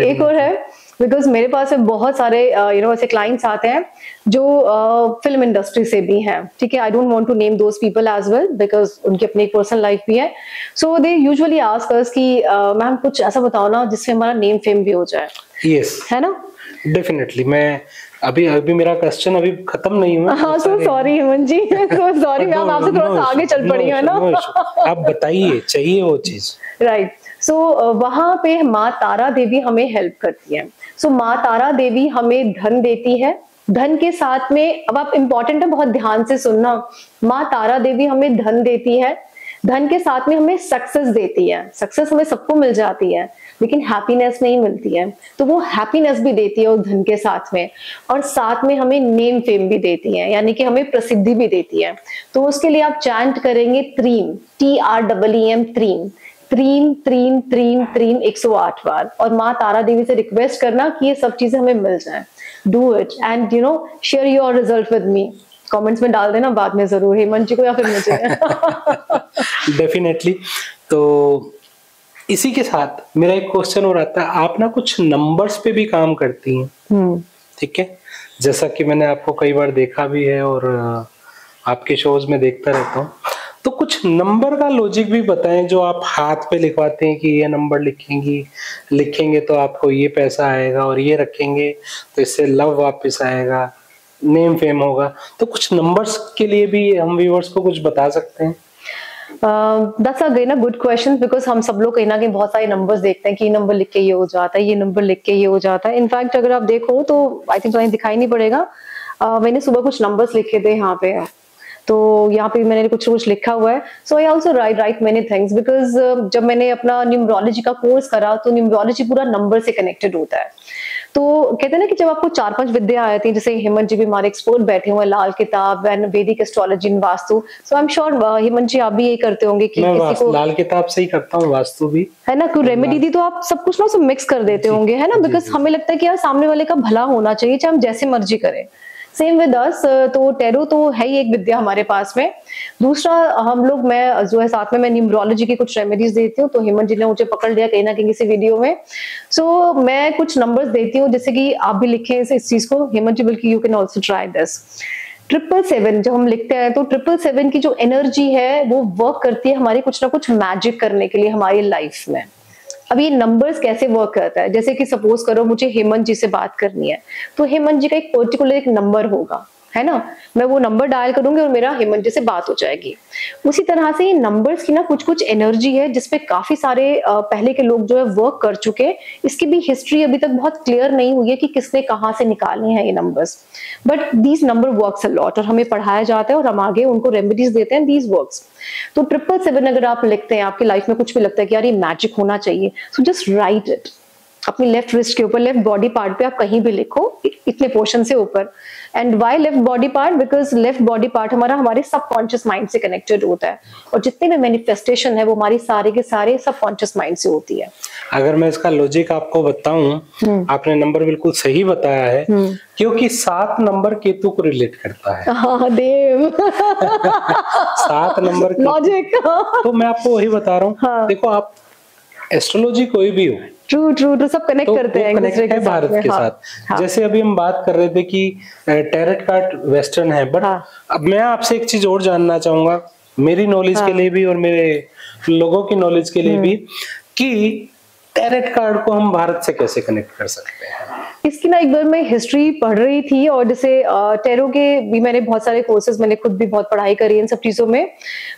एक और है, बिकॉज मेरे पास बहुत सारे ऐसे क्लाइंट्स आते हैं जो फिल्म इंडस्ट्री से भी हैं, ठीक है। I don't want to name those people as well because उनकी अपनी एक पर्सनल लाइफ भी है। सो दे यूजुअली आस्क अस कि मैम कुछ ऐसा बताओ ना जिससे हमारा नेम फेम भी हो जाए। यस, है ना? डेफिनेटली। मैं अभी मेरा क्वेश्चन अभी खत्म नहीं हुआ। हाँ, सो सॉरी हेमंत जी, सो सॉरी, मैं आपसे थोड़ा सा आगे चल पड़ी है ना। आप बताइए, चाहिए वो चीज। राइट। सो वहां पे माँ तारा देवी हमें हेल्प करती है। सो माँ तारा देवी हमें धन देती है, धन के साथ में, अब आप इम्पोर्टेंट है बहुत ध्यान से सुनना, माँ तारा देवी हमें धन देती है, धन के साथ में हमें सक्सेस देती है। सक्सेस हमें सबको मिल जाती है लेकिन हैप्पीनेस नहीं मिलती है, तो वो हैप्पीनेस भी देती है उस धन के साथ में, और साथ में हमें नेम फेम भी देती है, यानी कि हमें प्रसिद्धि भी देती है। तो उसके लिए आप चैंट करेंगे त्रीम, TREEM, त्रीम, त्रीम त्रीम त्रीम त्रीम 108 बार, और माँ तारा देवी से रिक्वेस्ट करना कि ये सब चीजें हमें मिल जाए। Do it and share your result with me. Comments में डाल देना बाद में जरूर, हेमंत जी को या फिर मुझे। डेफिनेटली। तो इसी के साथ मेरा एक क्वेश्चन और आता है, आप ना कुछ नंबर्स पे भी काम करती हैं, ठीक है, जैसा कि मैंने आपको कई बार देखा भी है और आपके शोज में देखता रहता हूँ, तो कुछ नंबर का लॉजिक भी बताएं जो आप हाथ पे लिखवाते हैं कि ये नंबर लिखेंगे तो आपको ये पैसा आएगा, और ये रखेंगे तो इससे लव वापस आएगा, नेम फेम होगा, तो कुछ नंबर्स के लिए भी हम व्यूअर्स को कुछ बता सकते हैं? That's again a good question, because हम सब लोग कहीं ना कहीं बहुत सारे नंबर्स देखते हैं कि ये नंबर लिख के ये हो जाता है, ये नंबर लिख के ये हो जाता है। इनफैक्ट अगर आप देखो तो आई थिंक तुम्हें दिखाई नहीं पड़ेगा, मैंने सुबह कुछ नंबर्स लिखे थे यहाँ पे, तो यहाँ पे मैंने कुछ कुछ लिखा हुआ है। So I also write many things, because जब मैंने अपना न्यूमरोलॉजी का कोर्स करा तो न्यूमरोलॉजी पूरा नंबर से कनेक्टेड होता है। तो कहते हैं ना कि जब आपको 4-5 विद्या आती है, जैसे हेमंत जी भी हमारे एक्सपर्ट बैठे हुए हैं, लाल Kitab and Vedic astrology and Vastu, so I am sure Hemant ji आप भी यही करते होंगे कि मैं किसी को लाल किताब से ही करता हूँ, वास्तु भी है ना, कोई रेमेडी दी तो आप सब कुछ ना सब मिक्स कर देते होंगे, है ना, बिकॉज हमें लगता है कि यार सामने वाले का भला होना चाहिए चाहे हम जैसे मर्जी करें। सेम विद अस, तो टैरो तो है ही एक विद्या हमारे पास में। दूसरा हम लोग, मैं जो है साथ में मैं न्यूमरोलॉजी की कुछ रेमेडीज देती हूँ, तो हेमंत जी ने मुझे पकड़ लिया कहीं ना कहीं किसी वीडियो में। सो मैं कुछ नंबर्स देती हूँ, जैसे कि आप भी लिखें इस चीज को हेमंत जी, बल्कि you can also try this. 777 जब हम लिखते हैं तो 777 की जो एनर्जी है वो वर्क करती है हमारी कुछ ना कुछ मैजिक करने के लिए हमारी लाइफ में। अब ये नंबर्स कैसे वर्क करता है, जैसे कि सपोज करो मुझे हेमंत जी से बात करनी है, तो हेमंत जी का एक पर्टिकुलर एक नंबर होगा, है ना, मैं वो नंबर डायल करूंगी और मेरा हेमंत जी से बात हो जाएगी। उसी तरह से ये नंबर्स की ना कुछ कुछ एनर्जी है जिसपे काफी सारे पहले के लोग जो है वर्क कर चुके हैं। इसकी भी हिस्ट्री अभी तक बहुत क्लियर नहीं हुई है कि किसने कहाँ से निकाले हैं ये numbers, but these number works a lot और हमें पढ़ाया जाता है और हम आगे उनको रेमेडीज देते हैं, दीज वर्क्स। तो 777 अगर आप लिखते हैं, आपकी लाइफ में कुछ भी लगता है कि यार ये मैजिक होना चाहिए, सो जस्ट राइट इट अपनी लेफ्ट रिस्ट के ऊपर, लेफ्ट बॉडी पार्ट पे आप कहीं भी लिखो, इतने पोर्शन से ऊपर। And why left body part, because left body part हमारा हमारे सबकॉन्शियस माइंड से कनेक्टेड होता है और जितने भी मैनिफेस्टेशन है वो हमारी सारे के सारे सबकॉन्शियस माइंड से होती है। अगर मैं इसका लॉजिक आपको बताऊं, आपने नंबर बिल्कुल सही बताया है, क्योंकि 7 नंबर केतु को रिलेट करता है। हाँ देव 7 नंबर लॉजिक। तो मैं आपको वही बता रहा हूँ। हाँ। देखो आप एस्ट्रोलॉजी कोई भी हो, ट्रू सब कनेक्ट तो करते हैं कनेक्ट है भारत के हाँ, साथ। हाँ, जैसे अभी हम बात कर रहे थे कि टैरेट कार्ड वेस्टर्न है, बट हाँ, अब मैं आपसे एक चीज और जानना चाहूंगा, मेरी नॉलेज के लिए भी और मेरे लोगों की नॉलेज के लिए भी, कि टैरेट कार्ड को हम भारत से कैसे कनेक्ट कर सकते हैं? इसकी ना एक बार मैं हिस्ट्री पढ़ रही थी और जैसे टैरो के भी मैंने बहुत सारे कोर्सेज, मैंने खुद भी बहुत पढ़ाई करी इन सब चीजों में।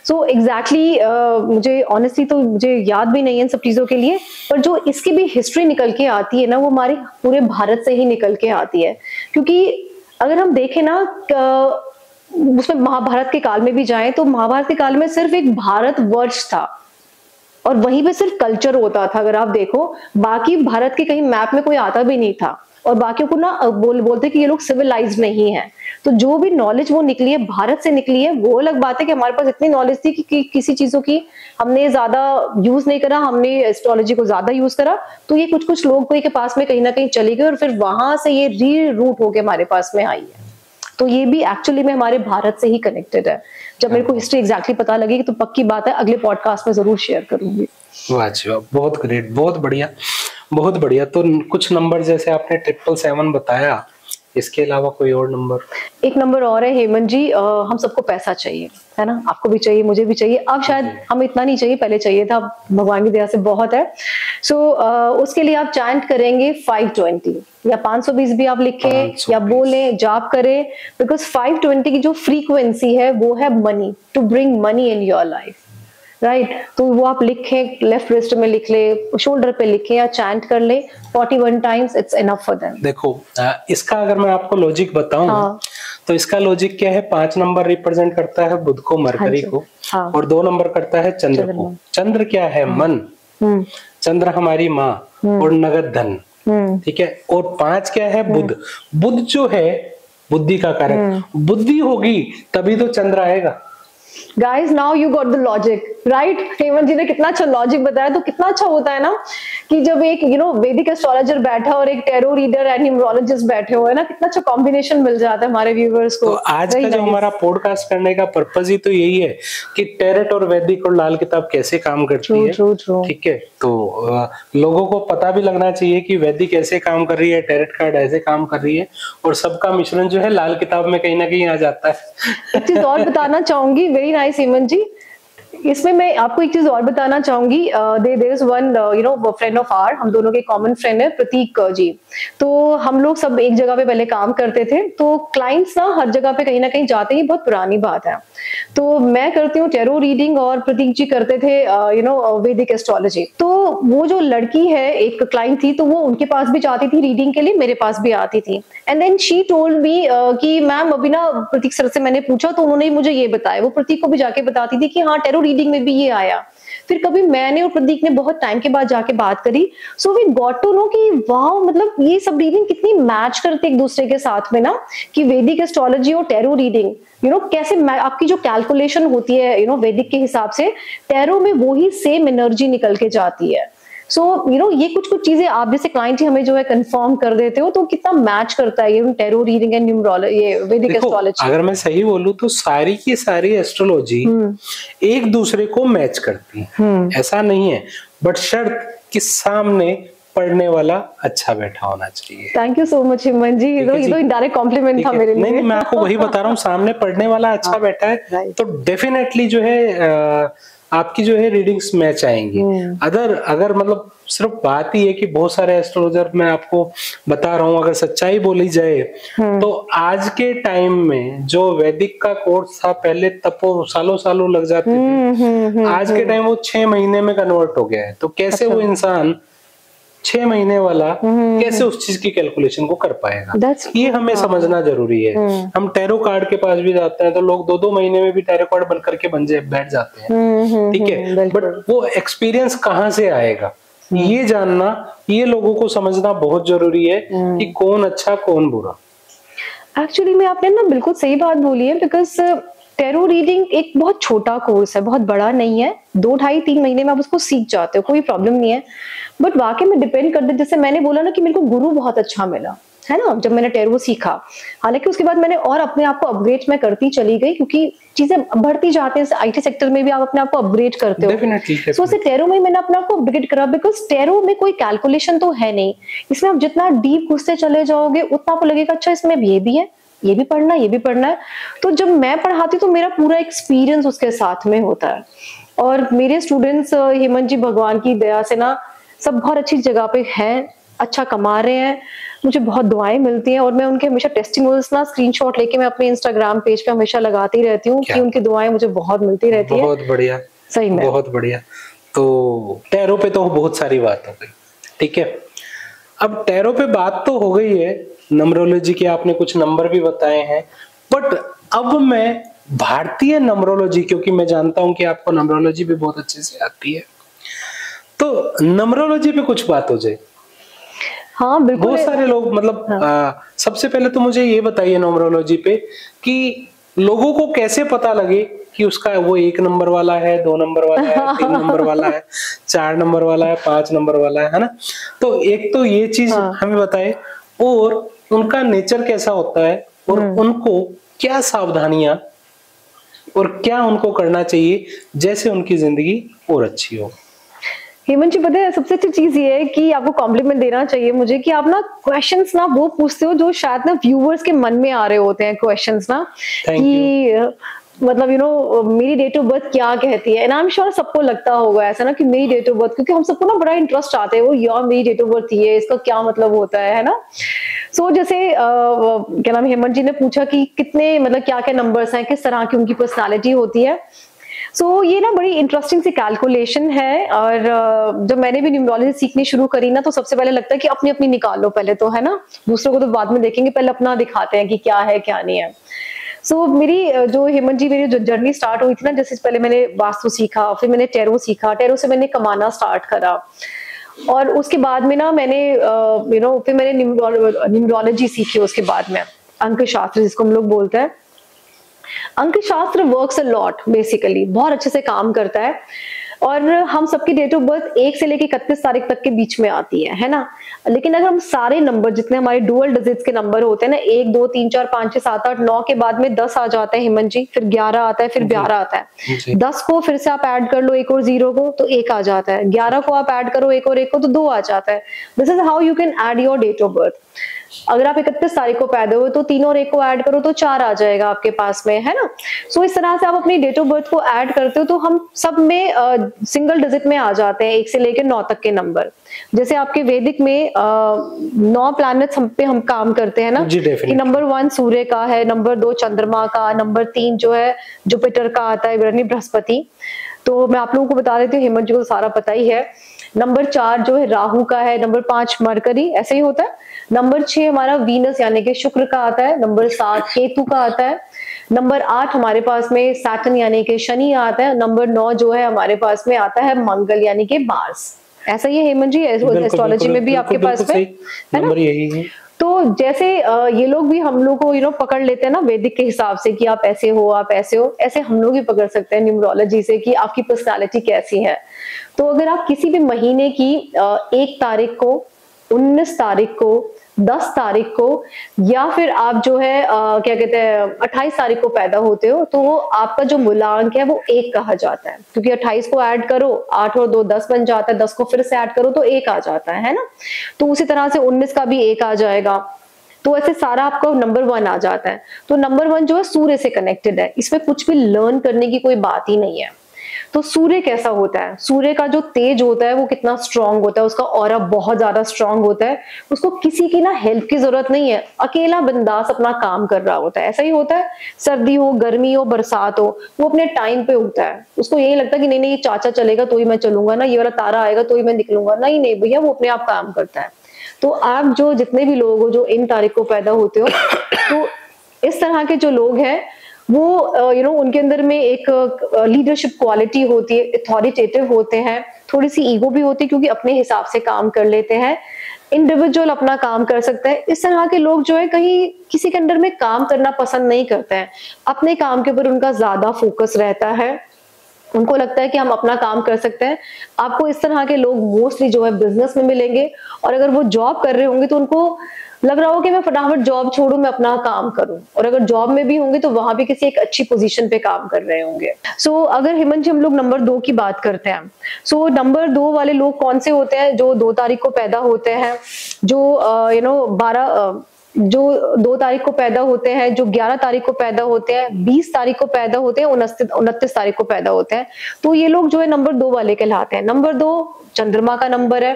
सो एग्जैक्टली मुझे ऑनेस्टली तो मुझे याद भी नहीं है इन सब चीजों के लिए, पर जो इसकी भी हिस्ट्री निकल के आती है ना वो हमारे पूरे भारत से ही निकल के आती है। क्योंकि अगर हम देखें ना उसमें महाभारत के काल में भी जाएं तो महाभारत के काल में सिर्फ एक भारत वर्ष था और वहीं पे सिर्फ कल्चर होता था। अगर आप देखो बाकी भारत के कहीं मैप में कोई आता भी नहीं था और बाकियों को ना बोलते कि ये लोग सिविलाइज्ड नहीं है। तो जो भी नॉलेज वो निकली है भारत से निकली है। वो अलग बात है कि हमारे पास इतनी नॉलेज थी कि किसी चीजों की हमने ज्यादा यूज नहीं करा, हमने एस्ट्रोलॉजी को ज्यादा यूज करा, तो ये कुछ कुछ लोग कोई के पास में कहीं ना कहीं चली गई और फिर वहां से ये री रूट होके हमारे पास में आई है। तो ये भी एक्चुअली में हमारे भारत से ही कनेक्टेड है। जब मेरे को हिस्ट्री एग्जैक्टली पता लगी तो पक्की बात है अगले पॉडकास्ट में जरूर शेयर करूंगी। वाह जी वाह, बहुत ग्रेट, बहुत बढ़िया, बहुत बढ़िया। तो कुछ नंबर जैसे आपने 777 बताया, इसके अलावा कोई और नंबर? एक नंबर और है हेमंत जी, हम सबको पैसा चाहिए, है ना, आपको भी चाहिए, मुझे भी चाहिए। अब शायद हमें इतना नहीं चाहिए, पहले चाहिए था, भगवान की दया से बहुत है। सो उसके लिए आप चैंट करेंगे 520 या 520 भी आप लिखें या बोलें, जाप करें, बिकॉज 520 की जो फ्रीक्वेंसी है वो है money, to bring money in your life, right. तो वो आप लिखें, लेफ्ट रिस्ट में लिख ले, शोल्डर पे लिखें या चैंट कर ले 41 times, it's enough for them. देखो इसका अगर मैं आपको लॉजिक बताऊं, हाँ, तो इसका लॉजिक क्या है? 5 नंबर रिप्रेजेंट करता है बुध को, मरकरी को, हाँ, और 2 नंबर करता है चंद्र को। चंद्र क्या है? मन। चंद्र हमारी माँ और नगद धन, ठीक है। और 5 क्या है? बुध। बुध जो है बुद्धि का कारक, बुद्धि होगी तभी तो चंद्र आएगा। Guys, now you got the logic, right? Hemant जी ने कितना अच्छा लॉजिक बताया। तो कितना अच्छा होता है ना कि जब एक वैदिक एस्ट्रोलॉजर बैठा और एक टैरो रीडर एंड न्यूमरोलॉजिस्ट बैठे हुए हैं ना, कितना अच्छा कॉम्बिनेशन मिल जाता है हमारे व्यूअर्स को। तो आज का जो हमारा पॉडकास्ट करने का पर्पस ही तो यही है कि टैरेट और वैदिक और लाल किताब कैसे काम करती है, ठीक है। तो लोगों को पता भी लगना चाहिए कि वैदिक ऐसे काम कर रही है, टैरेट कार्ड ऐसे काम कर रही है, और सबका मिश्रण जो है लाल किताब में कहीं ना कहीं आ जाता है। एक चीज और बताना चाहूंगी, वेरी नाइस हेमंत जी, इसमें मैं आपको एक चीज और बताना चाहूंगी। There is one friend of our, हम दोनों के कॉमन फ्रेंड है प्रतीक जी। तो हम लोग सब एक जगह पे पहले काम करते थे, तो क्लाइंट्स ना हर जगह पे कहीं ना कहीं जाते ही, बहुत पुरानी बात है। तो मैं करती हूँ टैरो रीडिंग और प्रतीक जी करते थे वैदिक एस्ट्रोलॉजी। तो वो जो लड़की है, एक क्लाइंट थी, तो वो उनके पास भी जाती थी रीडिंग के लिए, मेरे पास भी आती थी। And then she told me कि मैम अभी ना प्रतीक सर से मैंने पूछा तो उन्होंने मुझे ये बताया। वो प्रतीक को भी जाके बताती थी कि हाँ टैरो रीडिंग में भी ये आया। फिर कभी मैंने और प्रतीक ने बहुत टाइम के बाद जाके बात करी, so we got to know कि वाओ, मतलब ये सब रीडिंग कितनी मैच करते एक दूसरे के साथ में ना, कि वैदिक एस्ट्रोलॉजी और टैरो रीडिंग कैसे आपकी जो कैलकुलेशन होती है वैदिक के हिसाब से, टैरो में वो ही सेम एनर्जी निकल के जाती है। सो ये कुछ कुछ चीजें आप जैसे क्लाइंट ही हमें जो है कंफर्म कर देते हो, तो कितना मैच करता है ये टैरो रीडिंग एंड न्यूमरोलॉजी, ये वैदिक एस्ट्रोलॉजी। अगर मैं सही बोलूं तो सारी की सारी एस्ट्रोलॉजी एक दूसरे को मैच करती है, ऐसा नहीं है, बट शर्त कि सामने पढ़ने वाला अच्छा बैठा होना चाहिए। थैंक यू सो मच हिमन जी, ये तो डायरेक्ट कॉम्प्लीमेंट था मेरे लिए। नहीं, मैं आपको वही बता रहा हूँ, सामने पढ़ने वाला अच्छा बैठा है तो डेफिनेटली जो है आपकी जो है रीडिंग्स मैच आएंगी। अगर मतलब सिर्फ बात ही है कि बहुत सारे एस्ट्रोलॉजर, मैं आपको बता रहा हूँ, अगर सच्चाई बोली जाए तो आज के टाइम में जो वैदिक का कोर्स था पहले, तब वो सालों सालों लग जाते थे, आज के टाइम वो 6 महीने में कन्वर्ट हो गया है। तो कैसे वो इंसान 6 महीने वाला कैसे उस चीज की कैलकुलेशन को कर पाएगा, ये हमें समझना जरूरी है। हम टैरो कार्ड के पास भी जाते हैं तो लोग 2-2 महीने में भी टैरो कार्ड बन करके बैठ जाते हैं, ठीक है, बट वो एक्सपीरियंस कहाँ से आएगा ये जानना, ये लोगों को समझना बहुत जरूरी है कि कौन अच्छा कौन बुरा। एक्चुअली में आपने ना बिल्कुल सही बात बोली है, बिकॉज टैरो रीडिंग एक बहुत छोटा कोर्स है, बहुत बड़ा नहीं है, 2-2.5-3 महीने में आप उसको सीख जाते हो, कोई प्रॉब्लम नहीं है। बट वाकई में डिपेंड करते, जैसे मैंने बोला ना कि मेरे को गुरु बहुत अच्छा मिला है ना जब मैंने टैरो सीखा। हालांकि उसके बाद मैंने और अपने आप को अपग्रेड मैं करती चली गई, क्योंकि चीजें बढ़ती जाती हैं। आईटी सेक्टर में भी आप अपने आप को अपग्रेड करते हो, सो उसे टैरो में मैंने अपने आप को अपग्रेड करा, बिकॉज टैरो में कोई कैलकुलेशन तो है नहीं। इसमें आप जितना डीप घुसते चले जाओगे उतना आपको लगेगा अच्छा इसमें ये भी है, ये भी पढ़ना है, ये भी पढ़ना है। तो जब मैं पढ़ाती तो मेरा पूरा एक्सपीरियंस उसके साथ में होता है। और मेरे स्टूडेंट्स हेमंत जी भगवान की दया से ना सब बहुत अच्छी जगह पे हैं, अच्छा कमा रहे हैं, मुझे बहुत दुआएं मिलती हैं। और मैं उनके हमेशा टेस्टिमोनियल्स ना स्क्रीनशॉट लेके मैं अपने इंस्टाग्राम पेज पे हमेशा लगाती रहती हूँ कि उनकी दुआएं मुझे बहुत मिलती रहती है। बहुत बढ़िया, सही में बहुत बढ़िया। तो टैरो पे तो बहुत सारी बात हो गई, ठीक है। अब टैरो पे बात तो हो गई है, नंबरोलॉजी के आपने कुछ नंबर भी बताए हैं, बट अब मैं भारतीय नंबरोलॉजी, क्योंकि मैं जानता हूं कि आपको नंबरोलॉजी भी बहुत अच्छे से आती है, तो नंबरोलॉजी पे कुछ बात हो जाए। हाँ बिल्कुल, बहुत सारे लोग मतलब सबसे पहले तो मुझे ये बताइए नंबरोलॉजी पे कि लोगों को कैसे पता लगे कि उसका वो 1 नंबर वाला है, 2 नंबर वाला है, 3 नंबर वाला है, 4 नंबर वाला है, 5 नंबर वाला है ना। तो एक तो ये चीज हमें बताए, और उनका नेचर कैसा होता है, और उनको क्या सावधानियां और क्या उनको करना चाहिए जैसे उनकी जिंदगी और अच्छी हो। हेमंत जी पता है सबसे अच्छी चीज ये है कि आपको कॉम्प्लीमेंट देना चाहिए मुझे कि आप ना क्वेश्चंस ना वो पूछते हो जो शायद ना व्यूअर्स के मन में आ रहे होते हैं क्वेश्चंस ना, कि मतलब मेरी डेट ऑफ बर्थ क्या कहती है। एंड आई एम श्योर सबको लगता होगा ऐसा ना कि मेरी डेट ऑफ बर्थ, क्योंकि हम सबको ना बड़ा इंटरेस्ट आता है वो यार मेरी डेट ऑफ बर्थ ये इसका क्या मतलब होता है ना। सो जैसे क्या नाम हेमंत जी ने पूछा कि कितने मतलब क्या क्या नंबर्स हैं, किस तरह की उनकी पर्सनालिटी होती है। सो ये ना बड़ी इंटरेस्टिंग सी कैलकुलेशन है। और जब मैंने भी न्यूमरोलॉजी सीखनी शुरू करी ना, तो सबसे पहले लगता है कि अपनी अपनी निकालो पहले तो, है ना, दूसरों को तो बाद में देखेंगे, पहले अपना दिखाते हैं कि क्या है क्या नहीं है। सो मेरी जो हेमंत जी मेरी जो जर्नी स्टार्ट हुई थी ना, जैसे पहले मैंने वास्तु सीखा, फिर मैंने टैरो सीखा, टैरो से मैंने कमाना स्टार्ट करा, और उसके बाद में ना मैंने फिर मैंने न्यूमरोलॉजी सीखी। उसके बाद में अंक शास्त्र जिसको हम लोग बोलते हैं, अंक शास्त्र वर्क्स अ लॉट, बेसिकली बहुत अच्छे से काम करता है। और हम सबकी डेट ऑफ बर्थ 1 से लेकर 31 तारीख तक के बीच में आती है ना। लेकिन अगर हम सारे नंबर जितने हमारे डुअल डिजिट्स के नंबर होते हैं ना, 1 2 3 4 5 6 7 8 9 के बाद में 10 आ जाता है हेमंत जी, फिर 11 आता है, फिर 12 आता है। 10 को फिर से आप ऐड कर लो एक और 0 को तो 1 आ जाता है, 11 को आप ऐड करो एक और 1 को तो 2 आ जाता है। This is how you can add your date of birth. अगर आप 31 तारीख को पैदा हुए तो 3 और 1 को ऐड करो तो 4 आ जाएगा आपके पास में, है ना। सो इस तरह से आप अपनी डेट ऑफ बर्थ को ऐड करते हो तो हम सब में सिंगल डिजिट में आ जाते हैं, 1 से लेकर 9 तक के नंबर। जैसे आपके वैदिक में 9 प्लैनेट्स हम पे हम काम करते हैं ना, कि नंबर 1 सूर्य का है, नंबर 2 चंद्रमा का, नंबर 3 जो है जुपिटर का आता है, बृहस्पति। तो मैं आप लोगों को बता देती हूँ, हेमंत जी को तो सारा पता ही है। नंबर 4 जो है राहु का है, नंबर 5 मरकरी, ऐसे ही होता है। नंबर 6 हमारा वीनस यानी कि शुक्र का आता है, नंबर 7 केतु का आता है, नंबर 8 हमारे पास में सैटर्न यानी कि शनि आता है, नंबर 9 जो है हमारे पास में आता है मंगल यानी कि मार्स। ऐसा ही है हेमंत जी, एस्ट्रोलॉजी में भी आपके पास में है ना, यही है। तो जैसे ये लोग भी हम लोग को पकड़ लेते हैं ना वैदिक के हिसाब से कि आप ऐसे हो, आप ऐसे हो, ऐसे हम लोग भी पकड़ सकते हैं न्यूमरोलॉजी से कि आपकी पर्सनालिटी कैसी है। तो अगर आप किसी भी महीने की 1 तारीख को, 19 तारीख को, 10 तारीख को, या फिर आप जो है क्या कहते हैं 28 तारीख को पैदा होते हो, तो वो आपका जो मूलांक है वो 1 कहा जाता है, क्योंकि 28 को ऐड करो 8 और 2 10 बन जाता है, 10 को फिर से ऐड करो तो 1 आ जाता है ना। तो उसी तरह से 19 का भी 1 आ जाएगा, तो ऐसे सारा आपका नंबर 1 आ जाता है। तो नंबर 1 जो है सूर्य से कनेक्टेड है, इसमें कुछ भी लर्न करने की कोई बात ही नहीं है। तो सूर्य कैसा होता है, सूर्य का जो तेज होता है वो कितना स्ट्रांग होता है, उसका ऑरा बहुत ज्यादा स्ट्रांग होता है, उसको किसी की ना हेल्प की जरूरत नहीं है, अकेला बिंदास अपना काम कर रहा होता है। ऐसा ही होता है, सर्दी हो, गर्मी हो, बरसात हो, वो अपने टाइम पे उगता है। उसको यही लगता है कि नहीं नहीं ये चाचा चलेगा तो ही मैं चलूंगा ना, ये वाला तारा आएगा तो ही मैं निकलूंगा, नहीं नहीं भैया, वो अपने आप काम करता है। तो आप जो जितने भी लोग हो जो इन तारीख को पैदा होते हो, तो इस तरह के जो लोग हैं वो उनके अंदर में एक लीडरशिप क्वालिटी होती है, अथॉरिटेटिव होते हैं, थोड़ी सी ईगो भी होती है क्योंकि अपने हिसाब से काम कर लेते हैं, इंडिविजुअल अपना काम कर सकते हैं। इस तरह के लोग जो है कहीं किसी के अंडर में काम करना पसंद नहीं करते हैं, अपने काम के ऊपर उनका ज्यादा फोकस रहता है, उनको लगता है कि हम अपना काम कर सकते हैं। आपको इस तरह के लोग मोस्टली जो है बिजनेस में मिलेंगे, और अगर वो जॉब कर रहे होंगे तो उनको लग रहा हो कि मैं फटाफट जॉब छोड़ूं, मैं अपना काम करूं, और अगर जॉब में भी होंगे तो वहां भी किसी एक अच्छी पोजीशन पे काम कर रहे होंगे। सो अगर हेमंत जी हम लोग नंबर 2 की बात करते हैं, सो नंबर 2 वाले लोग कौन से होते हैं, जो 2 तारीख को पैदा होते हैं, जो 2 तारीख को पैदा होते हैं, जो 11 तारीख को पैदा होते हैं, 20 तारीख को पैदा होते हैं, 29 तारीख को पैदा होते हैं, तो ये लोग जो है नंबर 2 वाले कहलाते हैं। नंबर 2 चंद्रमा का नंबर है।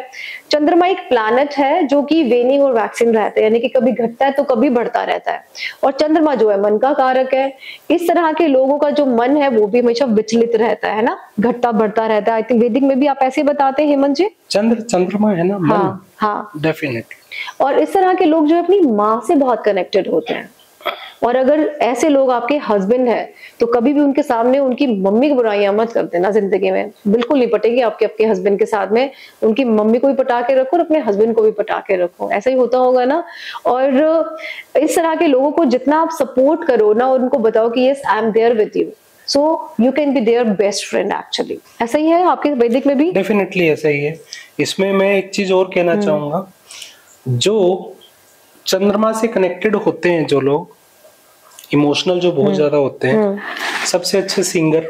चंद्रमा एक प्लैनेट है जो कि वेनिंग और वैक्सिंग रहता है, यानी कि कभी घटता है तो कभी बढ़ता रहता है, और चंद्रमा जो है मन का कारक है। इस तरह के लोगों का जो मन है वो भी हमेशा विचलित रहता है ना, घटता बढ़ता रहता है। आई थिंक वैदिक में भी आप ऐसे बताते हैं हेमंत जी, चंद्रमा है ना मन। हाँ हाँ डेफिनेटली। और इस तरह के लोग जो है अपनी माँ से बहुत कनेक्टेड होते हैं, और अगर ऐसे लोग आपके हस्बैंड है तो कभी भी उनके सामने उनकी मम्मी की बुराइयां मत कर देना, जिंदगी में बिल्कुल नहीं पटेगी आपके हस्बैंड के साथ में। उनकी मम्मी को भी पटा के रखो और अपने हस्बैंड को भी पटा के रखो, ऐसा ही होता होगा ना। और इस तरह के लोगों को जितना आप सपोर्ट करो ना, उनको बताओ कि yes I am there with you, so you can be their best friend actually. ऐसा ही है आपके वैदिक में भी, डेफिनेटली ऐसा ही है। इसमें मैं एक चीज और कहना चाहूंगा, जो चंद्रमा से कनेक्टेड होते हैं जो लोग, इमोशनल जो बहुत ज्यादा होते हैं, सबसे अच्छे सिंगर,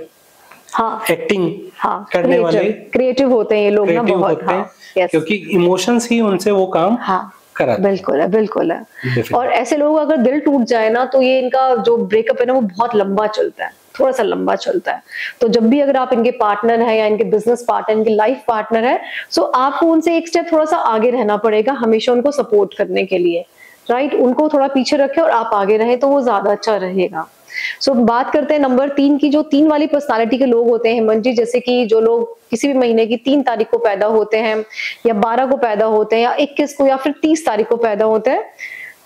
हाँ, एक्टिंग करने क्रिएटिव, वाले, क्रिएटिव होते हैं ये लोग ना बहुत, क्योंकि इमोशंस ही उनसे वो काम कराते हैं। बिल्कुल है, बिल्कुल है। और ऐसे लोग अगर दिल टूट जाए ना तो ये इनका जो ब्रेकअप है ना वो बहुत लंबा चलता है, थोड़ा सा लंबा चलता है। तो जब भी अगर आप इनके पार्टनर है या इनके बिजनेस पार्टनर, इनके लाइफ पार्टनर है, सो आपको उनसे एक स्टेप थोड़ा सा आगे रहना पड़ेगा, हमेशा उनको सपोर्ट करने के लिए, राइट। उनको थोड़ा पीछे रखे और आप आगे रहे तो वो ज्यादा अच्छा रहेगा। सो बात करते हैं नंबर 3 की। जो 3 वाली पर्सनालिटी के लोग होते हैं हेमंत जी, जैसे कि जो लोग किसी भी महीने की 3 तारीख को पैदा होते हैं, या 12 को पैदा होते हैं, या 21 को, या फिर 30 तारीख को पैदा होते हैं,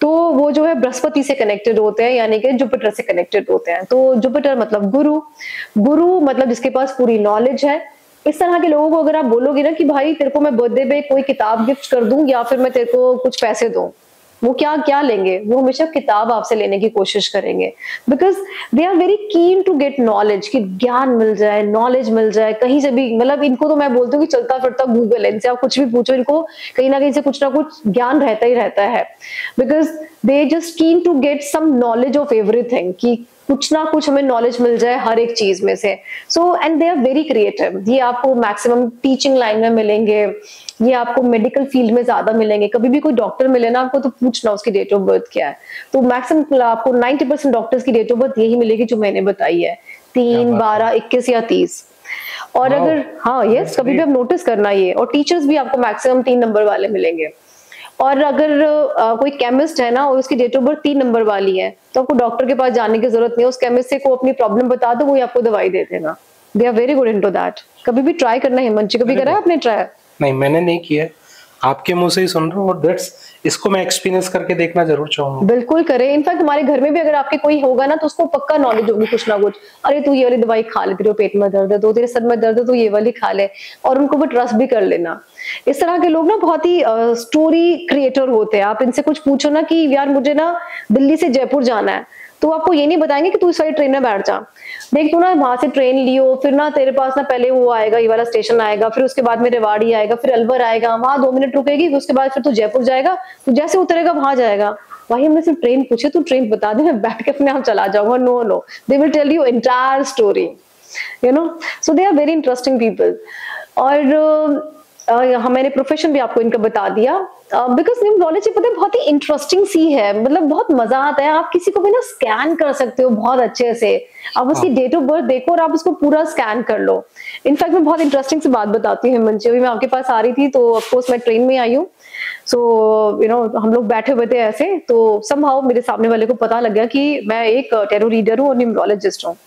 तो वो जो है बृहस्पति से कनेक्टेड होते हैं, यानी कि जुपिटर से कनेक्टेड होते हैं। तो जुपिटर मतलब गुरु, गुरु मतलब जिसके पास पूरी नॉलेज है। इस तरह के लोगों को अगर आप बोलोगे ना कि भाई तेरे को मैं बर्थडे पे कोई किताब गिफ्ट कर दूं या फिर मैं तेरे को कुछ पैसे दूं, वो क्या लेंगे, वो हमेशा किताब आपसे लेने की कोशिश करेंगे, because they are very keen to get knowledge, कि ज्ञान मिल जाए, नॉलेज मिल जाए कहीं से भी। मतलब इनको तो मैं बोलती हूँ कि चलता फिरता गूगल है, इनसे आप कुछ भी पूछो, इनको कहीं ना कहीं से कुछ ना कुछ ज्ञान रहता ही रहता है, because they just keen to get some knowledge of everything, कि कुछ ना कुछ हमें नॉलेज मिल जाए हर एक चीज में से। So and they are very creative. ये आपको मैक्सिमम टीचिंग लाइन में मिलेंगे, ये आपको मेडिकल फील्ड में ज्यादा मिलेंगे। कभी भी कोई डॉक्टर मिले ना आपको तो पूछना उसकी डेट ऑफ बर्थ क्या है, तो मैक्सिमम आपको 90% डॉक्टर्स की डेट ऑफ बर्थ यही मिलेगी जो मैंने बताई है, 3, 12, 21 या 30। और अगर हाँ यस कभी भी आप नोटिस करना ये। और टीचर्स भी आपको मैक्सिमम 3 नंबर वाले मिलेंगे। और अगर कोई केमिस्ट है ना और उसकी डेट ऑफ बर्थ 3 नंबर वाली है तो आपको डॉक्टर के पास जाने की जरूरत नहीं है, उस केमिस्ट से को अपनी प्रॉब्लम बता दो, वो आपको दवाई दे देगा। They are very good into that. कभी भी ट्राई करना है हिमांशी, कभी करा है आपने ट्राई? नहीं मैंने नहीं किया, आपके मुंह से ही सुन रहा हूँ, और दैट्स इसको मैं एक्सपीरियंस करके देखना जरूर चाहूंगा। बिल्कुल करें। इनफैक्ट हमारे घर में भी अगर आपके कोई होगा ना तो उसको पक्का नॉलेज होगी कुछ ना कुछ। अरे तू ये वाली दवाई खा ले, तेरे पेट में दर्द है, तो तेरे सर में दर्द है तो ये वाली खा ले, और उनको वो ट्रस्ट भी कर लेना। इस तरह के लोग ना बहुत ही स्टोरी क्रिएटर होते हैं। आप इनसे कुछ पूछो ना कि यार मुझे ना दिल्ली से जयपुर जाना है, तो आपको ये नहीं बताएंगे कि तू इस वाली ट्रेन में बैठ जा, देख तू ना वहां से ट्रेन लियो, फिर ना तेरे पास ना पहले वो आएगा, ये वाला स्टेशन आएगा, फिर उसके बाद में रेवाड़ी आएगा, फिर अलवर आएगा, वहां 2 मिनट रुकेगी, उसके बाद फिर तू जयपुर जाएगा, तू जैसे उतरेगा वहां जाएगा। भाई हमने सिर्फ ट्रेन पूछे, तू ट्रेन बता दे, मैं बैठ के अपने आप चला जाऊंगा। No no, they will tell you entire story, you know. So they are very interesting people. और मैंने प्रोफेशन भी आपको इनका बता दिया, बिकॉज न्यूमरोलॉजी पता है बहुत ही इंटरेस्टिंग सी है, मतलब बहुत मजा आता है। आप किसी को भी ना स्कैन कर सकते हो बहुत अच्छे से, आप उसकी डेट ऑफ बर्थ देखो और आप उसको पूरा स्कैन कर लो। इनफैक्ट मैं बहुत इंटरेस्टिंग सी बात बताती हूँ हिमांशी, अभी मैं आपके पास आ रही थी तो ऑफकोर्स मैं ट्रेन में आई हूँ, सो यू नो हम लोग बैठे हुए थे ऐसे, तो समहाउ मेरे सामने वाले को पता लग गया कि मैं एक टैरो रीडर हूँ और न्यूमरोलॉजिस्ट हूँ।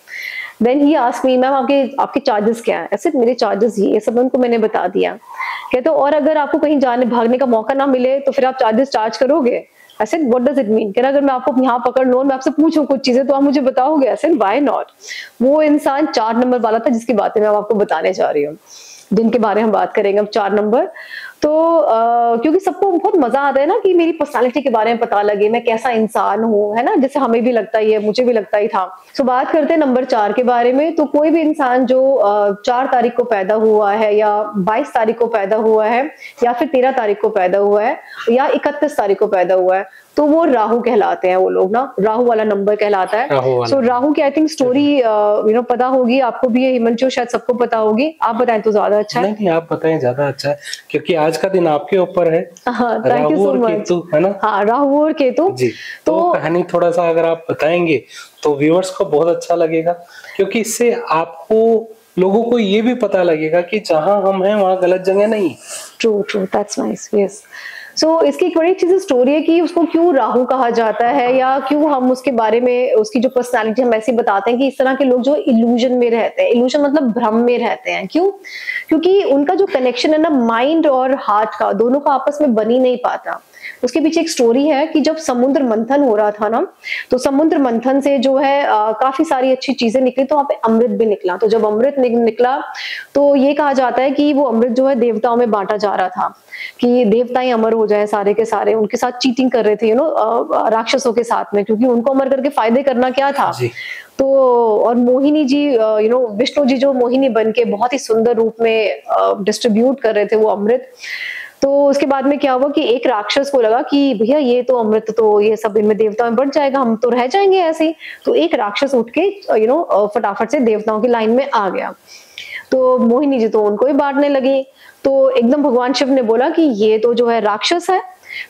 Then he asked me, ma'am आपके चार्जेस क्या है? ऐसे मेरे चार्जेस ये सब उनको मैंने बता दिया। कहते और अगर आपको कहीं जाने भागने का मौका ना मिले तो फिर आप चार्जेस चार्ज करोगे? I said, what does it mean? कह रहा अगर मैं आपको यहाँ पकड़ लूँ, मैं आपसे पूछूं कुछ चीजें तो आप मुझे बताओगे? I said, why not? वो इंसान 4 नंबर वाला था जिसकी बातें मैं आपको बताने जा रही हूँ, जिनके बारे में हम बात करेंगे अब 4 नंबर। तो क्योंकि सबको बहुत मजा आता है ना कि मेरी पर्सनालिटी के बारे में पता लगे, मैं कैसा इंसान हूँ, है ना, जैसे हमें भी लगता ही है, मुझे भी लगता ही था। सो बात करते हैं नंबर 4 के बारे में। तो कोई भी इंसान जो 4 तारीख को पैदा हुआ है, या 22 तारीख को पैदा हुआ है, या फिर 13 तारीख को पैदा हुआ है, या 31 तारीख को पैदा हुआ है, तो वो राहु कहलाते हैं। वो लोग ना राहु वाला नंबर कहलाता है। सो राहु की I think story you no पता होगी आपको भी, हिमांशु शायद सबको पता होगी, आप बताएं तो ज्यादा अच्छा है। नहीं आप बताएं ज्यादा अच्छा है, क्योंकि आज का दिन आपके ऊपर है। थैंक यू सो मच, है ना। हाँ राहु और केतु जी। तो कहानी थोड़ा सा अगर आप बताएंगे तो व्यूअर्स को बहुत अच्छा लगेगा, क्योंकि इससे आपको लोगों को ये भी पता लगेगा कि जहां हम हैं वहां गलत जगह नहीं। True true, that's nice, yes. So इसकी एक बड़ी अच्छी सी स्टोरी है कि उसको क्यों राहु कहा जाता है, या क्यों हम उसके बारे में, उसकी जो पर्सनालिटी हम ऐसे बताते हैं कि इस तरह के लोग जो इल्यूजन में रहते हैं, इल्यूजन मतलब भ्रम में रहते हैं। क्यों? क्योंकि उनका जो कनेक्शन है ना माइंड और हार्ट का, दोनों का आपस में बन ही नहीं पाता। उसके पीछे एक स्टोरी है कि जब समुद्र मंथन हो रहा था ना, तो समुद्र मंथन से जो है काफी सारी अच्छी चीजें निकली, तो वहां पे अमृत भी निकला। तो जब अमृत निकला तो ये कहा जाता है कि वो अमृत जो है देवताओं में बांटा जा रहा था, कि देवताएं अमर हो जाए सारे के सारे। उनके साथ चीटिंग कर रहे थे राक्षसों के साथ में, क्योंकि उनको अमर करके फायदे करना क्या था। तो और मोहिनी जी विष्णु जी जो मोहिनी बन के बहुत ही सुंदर रूप में डिस्ट्रीब्यूट कर रहे थे वो अमृत। तो उसके बाद में क्या हुआ कि एक राक्षस को लगा कि भैया ये तो अमृत तो ये सब इनमें देवताओं में बढ़ जाएगा, हम तो रह जाएंगे ऐसे ही। तो एक राक्षस उठ के फटाफट से देवताओं की लाइन में आ गया। तो मोहिनी जी तो उनको ही बांटने लगी। तो एकदम भगवान शिव ने बोला कि ये तो जो है राक्षस है।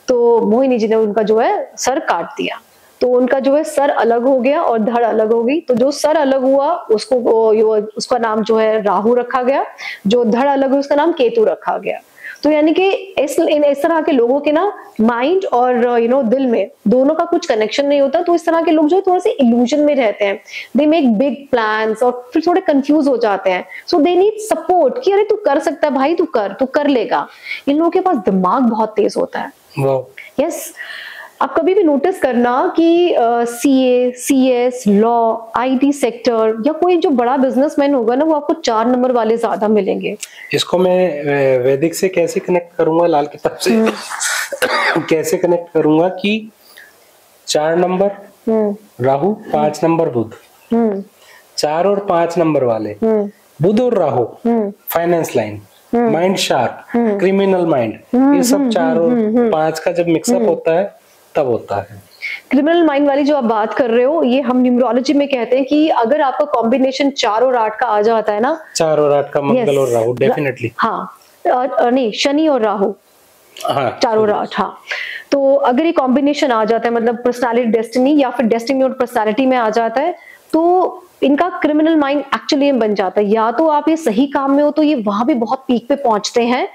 तो मोहिनी जी ने उनका जो है सर काट दिया। तो उनका जो है सर अलग हो गया और धड़ अलग हो गई। तो जो सर अलग हुआ उसका नाम जो है राहु रखा गया, जो धड़ अलग हुई उसका नाम केतु रखा गया। तो यानी कि इस तरह के लोगों के ना माइंड और दिल में दोनों का कुछ कनेक्शन नहीं होता। तो इस तरह के लोग जो थोड़े से इल्यूजन में रहते हैं, दे मेक बिग प्लान्स और फिर थोड़े कंफ्यूज हो जाते हैं। सो दे नीड सपोर्ट कि अरे तू कर सकता है भाई, तू कर लेगा। इन लोगों के पास दिमाग बहुत तेज होता है। यस, आप कभी भी नोटिस करना कि CA, CS, law, IT sector या कोई जो बड़ा बिजनेसमैन होगा ना, वो आपको 4 नंबर वाले ज्यादा मिलेंगे। इसको मैं वैदिक से कैसे कनेक्ट करूंगा, लाल किताब से कैसे कनेक्ट करूंगा कि 4 नंबर राहु, 5 नंबर बुध, 4 और 5 नंबर वाले बुध और Rahu finance line, mind sharp, criminal mind, ये सब 4 और 5 का जब मिक्सअप होता है तब होता है। क्रिमिनल माइंड वाली जो आप बात कर रहे हो, ये हम न्यूमरोलॉजी में कहते हैं कि अगर आपका कॉम्बिनेशन 4 और 8 का आ जाता है ना, 4 और 8 का, मंगल और राहु, डेफिनेटली। हाँ, नहीं, शनि और राहु, हाँ, 4 और 8, हाँ। तो अगर ये कॉम्बिनेशन आ जाता है, मतलब पर्सनालिटी डेस्टिनी या फिर डेस्टिनी और पर्सनालिटी में आ जाता है, तो इनका क्रिमिनल माइंड एक्चुअली बन जाता है। या तो आप ये सही काम में हो तो ये वहां भी बहुत पीक पे पहुंचते हैं,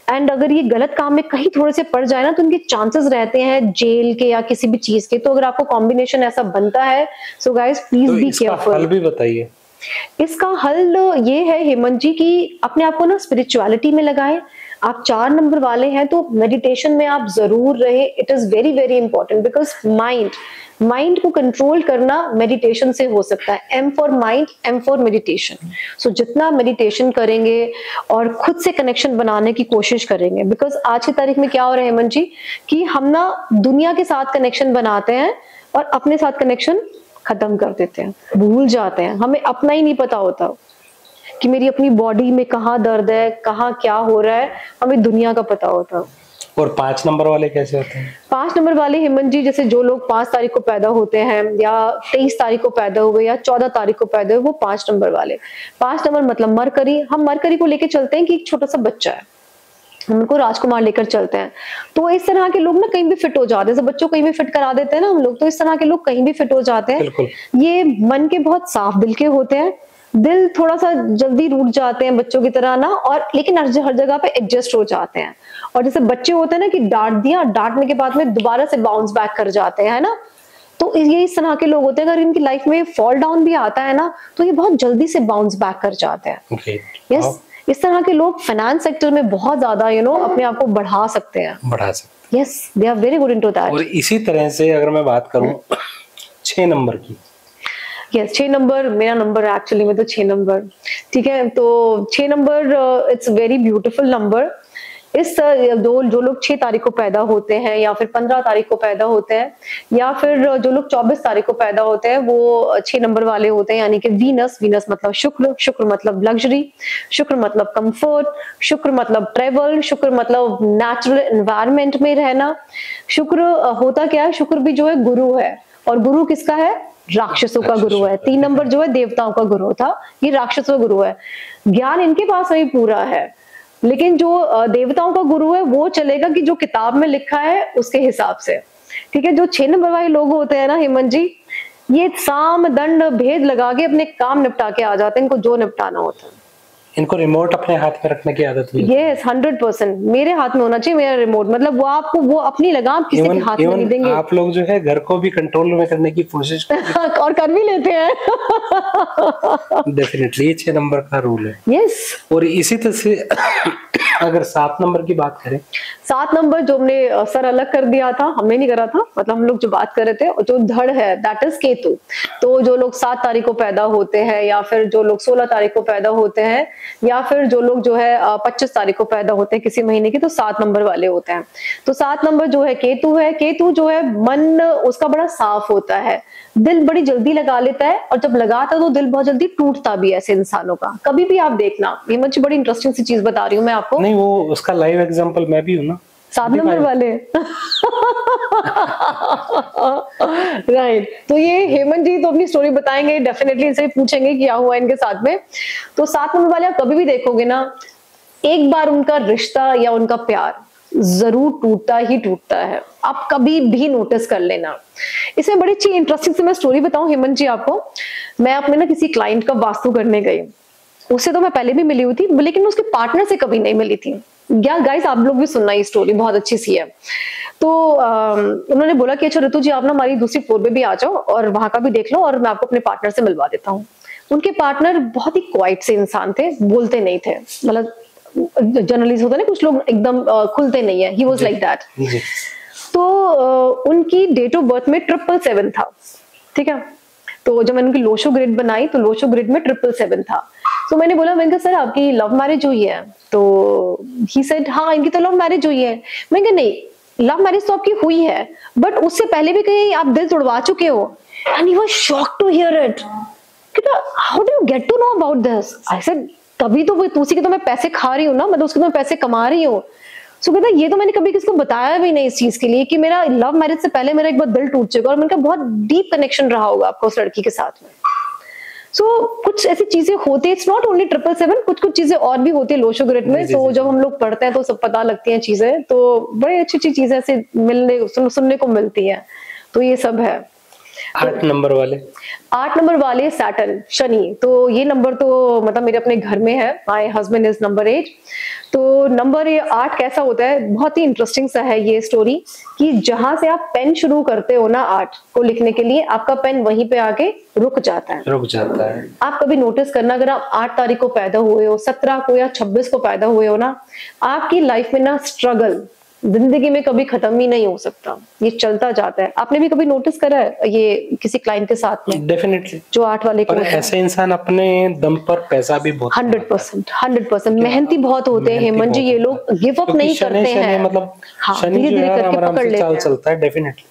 एंड अगर ये गलत काम में कहीं थोड़े से पड़ जाए ना, तो इनके चांसेस रहते हैं जेल के या किसी भी चीज के। तो अगर आपको कॉम्बिनेशन ऐसा बनता है, so guys please be careful. हल भी बताइए। इसका हल ये है हेमंत जी कि अपने आप को ना स्पिरिचुअलिटी में लगाएं। आप 4 नंबर वाले हैं तो मेडिटेशन में आप जरूर रहे। It is very very important, because mind को कंट्रोल करना मेडिटेशन से हो सकता है। M for mind, M for meditation. So जितना मेडिटेशन करेंगे और खुद से कनेक्शन बनाने की कोशिश करेंगे, बिकॉज आज की तारीख में क्या हो रहा है हेमंत जी कि हम ना दुनिया के साथ कनेक्शन बनाते हैं और अपने साथ कनेक्शन खत्म कर देते हैं, भूल जाते हैं। हमें अपना ही नहीं पता होता कि मेरी अपनी बॉडी में कहाँ दर्द है, कहाँ क्या हो रहा है, हमें दुनिया का पता होता। और 5 नंबर वाले कैसे होते हैं? 5 नंबर वाले हेमंत जी, जैसे जो लोग 5 तारीख को पैदा होते हैं या 23 तारीख को पैदा हुए या 14 तारीख को पैदा हुए, वो 5 नंबर वाले। 5 नंबर मतलब मरकरी। हम मरकरी को लेके चलते हैं कि एक छोटा सा बच्चा है, हम उनको राजकुमार लेकर चलते हैं। तो इस तरह के लोग ना कहीं भी फिट हो जाते हैं, जैसे बच्चों को कहीं भी फिट करा देते हैं ना हम लोग, तो इस तरह के लोग कहीं भी फिट हो जाते हैं। ये मन के बहुत साफ दिल के होते हैं, दिल थोड़ा सा जल्दी रूठ जाते हैं बच्चों की तरह ना, और लेकिन हर जगह पे एडजस्ट हो जाते हैं। और जैसे बच्चे होते हैं ना कि डांट दिया, डांटने के बाद में दोबारा से बाउंस बैक कर जाते हैं, है ना। तो ये इस तरह के लोग होते हैं। अगर इनकी लाइफ में फॉल डाउन भी आता है ना, तो ये बहुत जल्दी से बाउंस बैक कर जाते हैं। यस, इस तरह के लोग फाइनेंस सेक्टर में बहुत ज्यादा अपने आप को बढ़ा सकते हैं। Yes, they are very good into that. और इसी तरह से अगर मैं बात करूं 6 नंबर की, यस, 6 नंबर मेरा नंबर है एक्चुअली में, तो 6 नंबर, ठीक है। तो 6 number it's very beautiful number. इस जो लोग 6 तारीख को पैदा होते हैं या फिर 15 तारीख को पैदा होते हैं या फिर जो लोग 24 तारीख को पैदा होते हैं, वो 6 नंबर वाले होते हैं। यानी कि वीनस मतलब शुक्र, शुक्र मतलब लग्जरी, शुक्र मतलब कंफर्ट, शुक्र मतलब ट्रेवल, शुक्र मतलब नेचुरल एनवायरनमेंट में रहना। शुक्र होता क्या है, शुक्र भी जो है गुरु है, और गुरु किसका है, राक्षसों का गुरु है। 3 नंबर जो है देवताओं का गुरु था, ये राक्षसों का गुरु है। ज्ञान इनके पास नहीं पूरा है, लेकिन जो देवताओं का गुरु है वो चलेगा कि जो किताब में लिखा है उसके हिसाब से, ठीक है। जो 6 नंबर वाले लोग होते हैं ना हेमंत जी, ये साम दंड भेद लगा के अपने काम निपटा के आ जाते हैं, इनको जो निपटाना होता है। इनको रिमोट अपने हाथ में रखने की आदत है। यस, 100% मेरे हाथ में होना चाहिए मेरा रिमोट। मतलब वो आपको वो अपनी लगाम किसी के हाथ में नहीं देंगे। आप लोग जो है घर को भी कंट्रोल में करने की कोशिश और कर भी लेते हैं। डेफिनेटली ये 6 नंबर का रूल है। यस। और इसी तरह से अगर 7 नंबर की बात करें, 7 नंबर जो हमने सर अलग कर दिया था, हमने नहीं करा था, मतलब हम लोग जो बात कर रहे थे, जो धड़ है दैट इज केतु। तो जो लोग 7 तारीख को पैदा होते हैं या फिर जो लोग 16 तारीख को पैदा होते हैं या फिर जो लोग जो है 25 तारीख को पैदा होते हैं किसी महीने की, तो 7 नंबर वाले होते हैं। तो 7 नंबर जो है केतु है। केतु जो है मन उसका बड़ा साफ होता है, दिल बड़ी जल्दी लगा लेता है, और जब लगाता है तो दिल बहुत जल्दी टूटता भी है ऐसे इंसानों का। कभी भी आप देखना, ये मुझे बड़ी इंटरेस्टिंग सी चीज बता रही हूँ मैं आपको। नहीं, वो उसका लाइव एग्जांपल मैं भी हूँ ना, 7 नंबर वाले। राइट। तो ये हेमंत जी तो अपनी स्टोरी बताएंगे, डेफिनेटली इनसे पूछेंगे क्या हुआ इनके साथ में। तो 7 नंबर वाले आप कभी भी देखोगे ना, एक बार उनका रिश्ता या उनका प्यार जरूर टूटता ही टूटता है। आप कभी भी नोटिस कर लेना। इसमें बड़ी अच्छी इंटरेस्टिंग से मैं स्टोरी बताऊं हेमंत जी आपको। मैं अपने ना किसी क्लाइंट का वास्तु करने गई, उससे तो मैं पहले भी मिली हुई थी, लेकिन उसके पार्टनर से कभी नहीं मिली थी। गाइस आप लोग भी सुनना, ये स्टोरी बहुत अच्छी सी है। तो उन्होंने बोला कि अच्छा ऋतु जी आप ना हमारी दूसरी फ्लोर पे भी आ जाओ और वहां का भी देख लो, और मैं आपको अपने पार्टनर से मिलवा देता हूँ। उनके पार्टनर बहुत ही क्वाइट से इंसान थे, बोलते नहीं थे, मतलब जर्नलिस्ट होता है ना कुछ लोग एकदम खुलते नहीं है, ही वाज लाइक दैट। तो उनकी डेट ऑफ बर्थ में 777 था, ठीक है। तो जब मैंने उनकी लोशो ग्रिड बनाई तो लोशो ग्रिड में 777 था। तो मैंने बोला, मैंने कहा सर आपकी लव मैरिज हुई है? तो ही सेड हाँ इनकी तो लव मैरिज हुई है। मैंने कहा नहीं, लव मैरिज तो आपकी हुई है, बट उससे पहले भी कहीं आप दिल तोड़वा चुके हो। And he was shocked to hear it. कहता how do you get to know about this? I said तभी तो वो उसी के तो मैं पैसे खा रही हूँ ना, मतलब उसके तो मैं पैसे कमा रही हूँ। सो कहता ये तो मैंने कभी किसी को बताया भी नहीं इस चीज के लिए कि मेरा लव मैरिज से पहले मेरा एक बार दिल टूट चुका और मैंने कहा बहुत डीप कनेक्शन रहा होगा आपका उस लड़की के साथ में। कुछ ऐसी चीजें होती है, इट्स नॉट ओनली 777, कुछ चीजें और भी होती है लोशोग्रिड में। तो जब हम लोग पढ़ते हैं तो सब पता लगती हैं चीजें, तो बड़ी अच्छी चीजें ऐसे सुनने को मिलती है। तो ये सब है। 8 नंबर वाले सैटर्न, शनि। तो ये नंबर तो मतलब मेरे अपने घर में है। My husband is number 8। तो नंबर 8 कैसा होता है, बहुत ही इंटरेस्टिंग सा है ये स्टोरी कि जहां से आप पेन शुरू करते हो ना 8 को लिखने के लिए, आपका पेन वहीं पे आके रुक जाता है। आप कभी नोटिस करना, अगर आप 8 तारीख को पैदा हुए हो, 17 को या 26 को पैदा हुए हो ना, आपकी लाइफ में ना स्ट्रगल जिंदगी में कभी खत्म ही नहीं हो सकता, ये चलता जाता है। आपने भी कभी नोटिस करा है ये किसी क्लाइंट के साथ में? डेफिनेटली। जो 8 वाले को, ऐसे इंसान अपने दम पर पैसा भी बहुत 100% मेहनती बहुत होते हैं हेमंत जी। ये लोग गिव अप नहीं करते हैं, मतलब धीरे धीरे करके पकड़ लेते हैं। चलता है डेफिनेटली।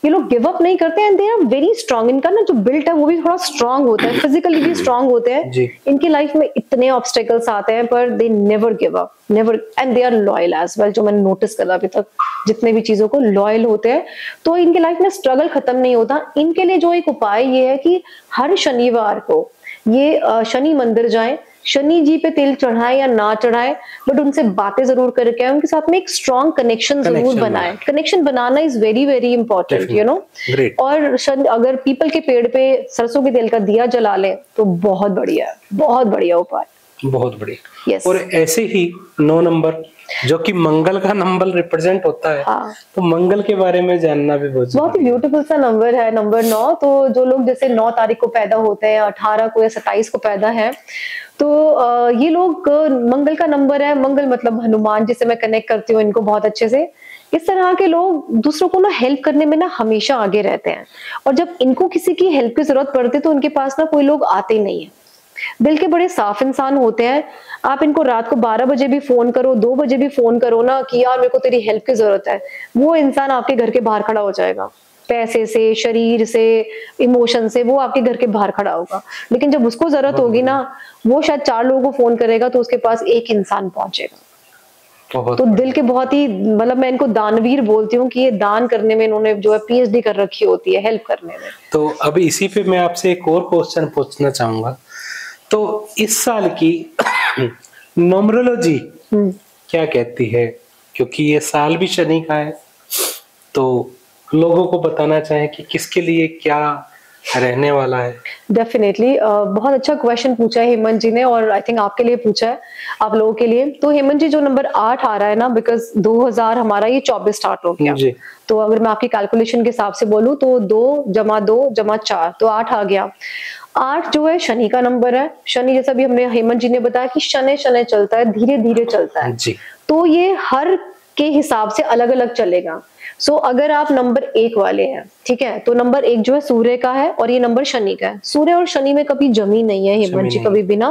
ये लोग गिव अप नहीं करते हैं, दे आर वेरी स्ट्रांग। इनका ना जो बिल्ट है वो भी थोड़ा स्ट्रांग होता है, फिजिकली भी स्ट्रांग होते हैं। इनकी लाइफ में इतने ऑब्स्टेकल्स आते हैं पर they never give up, never, and they are loyal as well. जो मैंने नोटिस करा अभी तक, जितने भी चीजों को लॉयल होते हैं, तो इनकी लाइफ में स्ट्रगल खत्म नहीं होता। इनके लिए जो एक उपाय ये है कि हर शनिवार को ये शनि मंदिर जाएं, शनि जी पे तेल चढ़ाए या ना चढ़ाए, बट उनसे बातें जरूर करके आए, उनके साथ में एक स्ट्रॉन्ग कनेक्शन जरूर बनाए। Connection banana is very very important, you know. और अगर पीपल के पेड़ पे सरसों के तेल का दिया जला लें तो बहुत बढ़िया उपाय, बहुत बढ़िया। और ऐसे ही 9 नंबर जो कि मंगल का नंबर रिप्रेजेंट होता है। तो मंगल के बारे में जानना भी बहुत ही ब्यूटीफुल सा नंबर है, नंबर 9। तो जो लोग जैसे 9 तारीख को पैदा होते हैं, 18 को या 27 को पैदा है, तो ये लोग, मंगल का नंबर है। मंगल मतलब हनुमान जी से मैं कनेक्ट करती हूँ इनको बहुत अच्छे से। इस तरह के लोग दूसरों को ना हेल्प करने में ना हमेशा आगे रहते हैं, और जब इनको किसी की हेल्प की जरूरत पड़ती है तो उनके पास ना कोई लोग आते ही नहीं है। दिल के बड़े साफ इंसान होते हैं। आप इनको रात को 12 बजे भी फोन करो, 2 बजे भी फोन करो ना कि यार मेरे को तेरी हेल्प की जरूरत है, वो इंसान आपके घर के बाहर खड़ा हो जाएगा। पैसे से, शरीर से, इमोशन से वो आपके घर के बाहर खड़ा होगा। लेकिन जब उसको जरूरत होगी ना, वो शायद 4 लोगों को फोन करेगा तो उसके पास एक इंसान पहुंचेगा। तो दिल के बहुत ही, मतलब मैं इनको दानवीर बोलती हूँ कि ये दान करने में इन्होंने जो है PhD कर रखी होती है, हेल्प करने में। तो अभी इसी पे मैं आपसे एक और क्वेश्चन पूछना चाहूंगा। तो इस साल की न्यूमरोलॉजी क्या कहती है, क्योंकि ये साल भी शनि का है, तो लोगों को बताना चाहें कि किसके लिए क्या रहने वाला है? डेफिनेटली बहुत अच्छा क्वेश्चन पूछा है हेमंत जी ने, और आई थिंक आपके लिए पूछा है, आप लोगों के लिए। तो हेमंत जी जो नंबर 8 आ रहा है ना, बिकॉज 2000 हमारा ये 24 स्टार्ट हो गया, तो अगर मैं आपकी कैलकुलेशन के हिसाब से बोलूं तो 2 + 2 + 4 तो 8 आ गया। 8 जो है शनि का नंबर है। शनि जैसा भी हमने हेमंत जी ने बताया कि शनि चलता है, धीरे धीरे चलता है जी। तो ये हर के हिसाब से अलग अलग चलेगा। सो अगर आप नंबर 1 वाले हैं, ठीक है, तो नंबर 1 जो है सूर्य का है और ये नंबर शनि का है। सूर्य और शनि में कभी जमी नहीं है हेमंत जी, कभी भी ना,